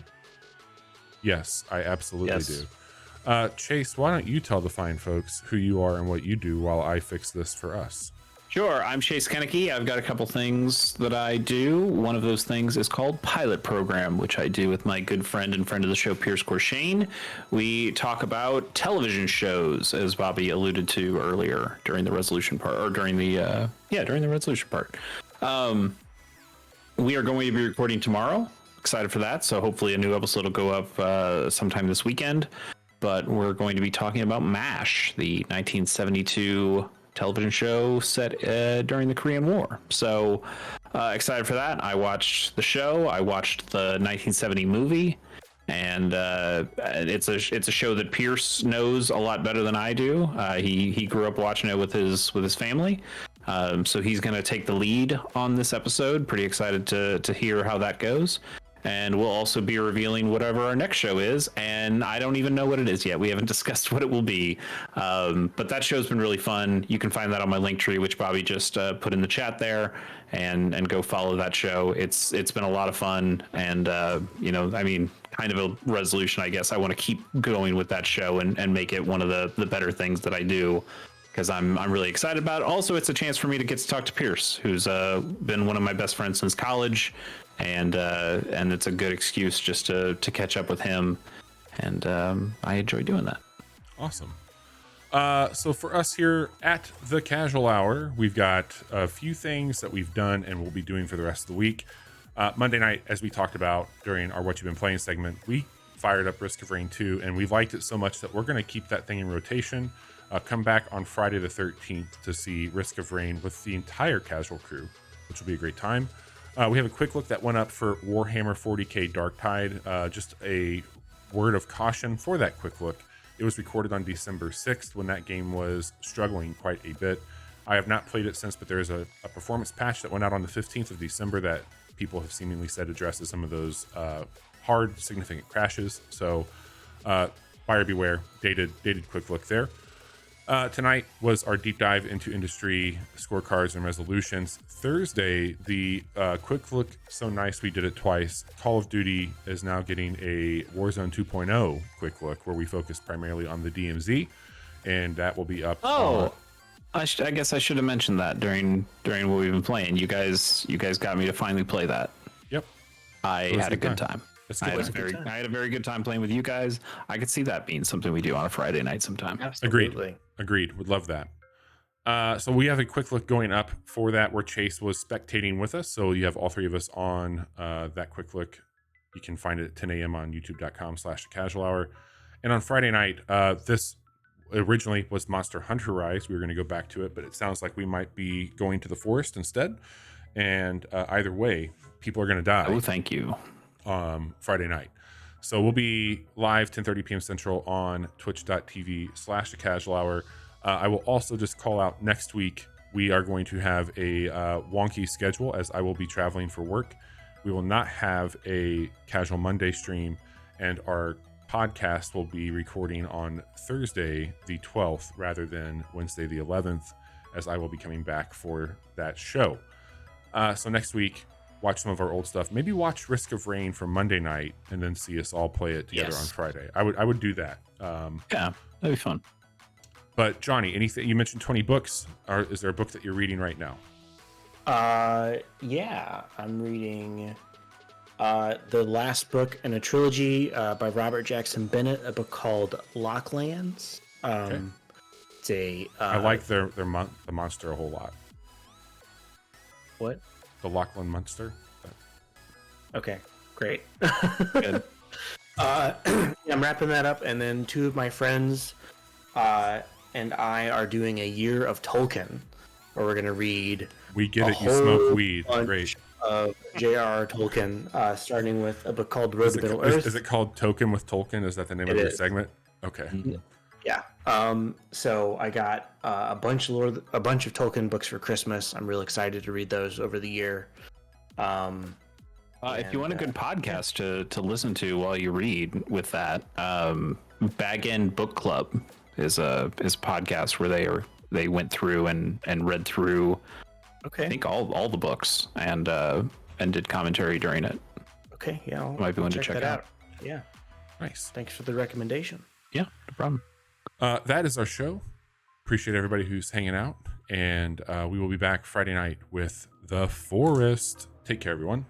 Yes, I absolutely Yes. do. Chase, why don't you tell the fine folks who you are and what you do while I fix this for us? Sure, I'm Chase Kennecke. I've got a couple things that I do. One of those things is called Pilot Program, which I do with my good friend and friend of the show, Pierce Corshane. We talk about television shows, as Bobby alluded to earlier during the resolution part, or during the resolution part. We are going to be recording tomorrow. Excited for that. So hopefully a new episode will go up sometime this weekend. But we're going to be talking about MASH, the 1972 television show set during the Korean War. So excited for that. I watched the show. I watched the 1970 movie, and it's a show that Pierce knows a lot better than I do. He grew up watching it with his family. So he's going to take the lead on this episode. Pretty excited to hear how that goes. And we'll also be revealing whatever our next show is. And I don't even know what it is yet. We haven't discussed what it will be. But that show's been really fun. You can find that on my link tree, which Bobby just put in the chat there, and go follow that show. It's been a lot of fun. And, kind of a resolution, I guess. I want to keep going with that show and make it one of the better things that I do, because I'm really excited about it. Also, it's a chance for me to get to talk to Pierce, who's been one of my best friends since college. And it's a good excuse just to catch up with him, and I enjoy doing that. Awesome. So for us here at the Casual Hour, we've got a few things that we've done and we'll be doing for the rest of the week. Monday night, as we talked about during our What You've Been Playing segment, we fired up Risk of Rain 2, and we liked it so much that we're going to keep that thing in rotation. Come back on Friday the 13th to see Risk of Rain with the entire Casual crew, which will be a great time. We have a quick look that went up for Warhammer 40k Darktide. Just a word of caution for that quick look. It was recorded on December 6th when that game was struggling quite a bit. I have not played it since, but there is a performance patch that went out on the 15th of December that people have seemingly said addresses some of those hard, significant crashes. So buyer beware, dated quick look there. Tonight was our deep dive into industry scorecards and resolutions. Thursday, the quick look, so nice we did it twice. Call of Duty is now getting a Warzone 2.0 quick look where we focus primarily on the DMZ, and that will be up. I guess I should have mentioned that during what we've been playing. You guys got me to finally play that. Yep, I had a good time. I had a very good time playing with you guys. I could see that being something we do on a Friday night sometime. Absolutely. Agreed. Would love that. So we have a quick look going up for that where Chase was spectating with us. So you have all three of us on that quick look. You can find it at 10 a.m. on youtube.com/casual hour. And on Friday night, this originally was Monster Hunter Rise. We were going to go back to it, but it sounds like we might be going to the forest instead. And either way, people are going to die. Oh, thank you. Friday night. So we'll be live 10:30 p.m. Central on twitch.tv/the casual hour. I will also just call out next week, we are going to have a wonky schedule as I will be traveling for work. We will not have a Casual Monday stream, and our podcast will be recording on Thursday the 12th rather than Wednesday the 11th, as I will be coming back for that show. So next week, watch some of our old stuff. Maybe watch Risk of Rain from Monday night and then see us all play it together on Friday. I would do that. Yeah, that'd be fun. But Johnny, anything you mentioned 20 books. Is there a book that you're reading right now? Yeah, I'm reading the last book in a trilogy by Robert Jackson Bennett, a book called Locklands. Okay. It's a I like the monster a whole lot. What? The Lachlan Munster. Okay, great. Good. I'm wrapping that up, and then two of my friends and I are doing a year of Tolkien, where we're gonna read. We get it. You smoke weed. Great. Of J.R.R. Tolkien, starting with a book called Road to Middle Earth. Is it called Token with Tolkien? Is that the name of your segment? Okay. Yeah. So I got a bunch of Tolkien books for Christmas. I'm really excited to read those over the year. If you want a good podcast to listen to while you read with that, Bag End Book Club is a podcast where they went through and read through, I think all the books and did commentary during it. Okay, yeah, might be one to check out. Yeah. Nice. Thanks for the recommendation. Yeah, no problem. That is our show. Appreciate everybody who's hanging out, and we will be back Friday night with The Forest. Take care, everyone.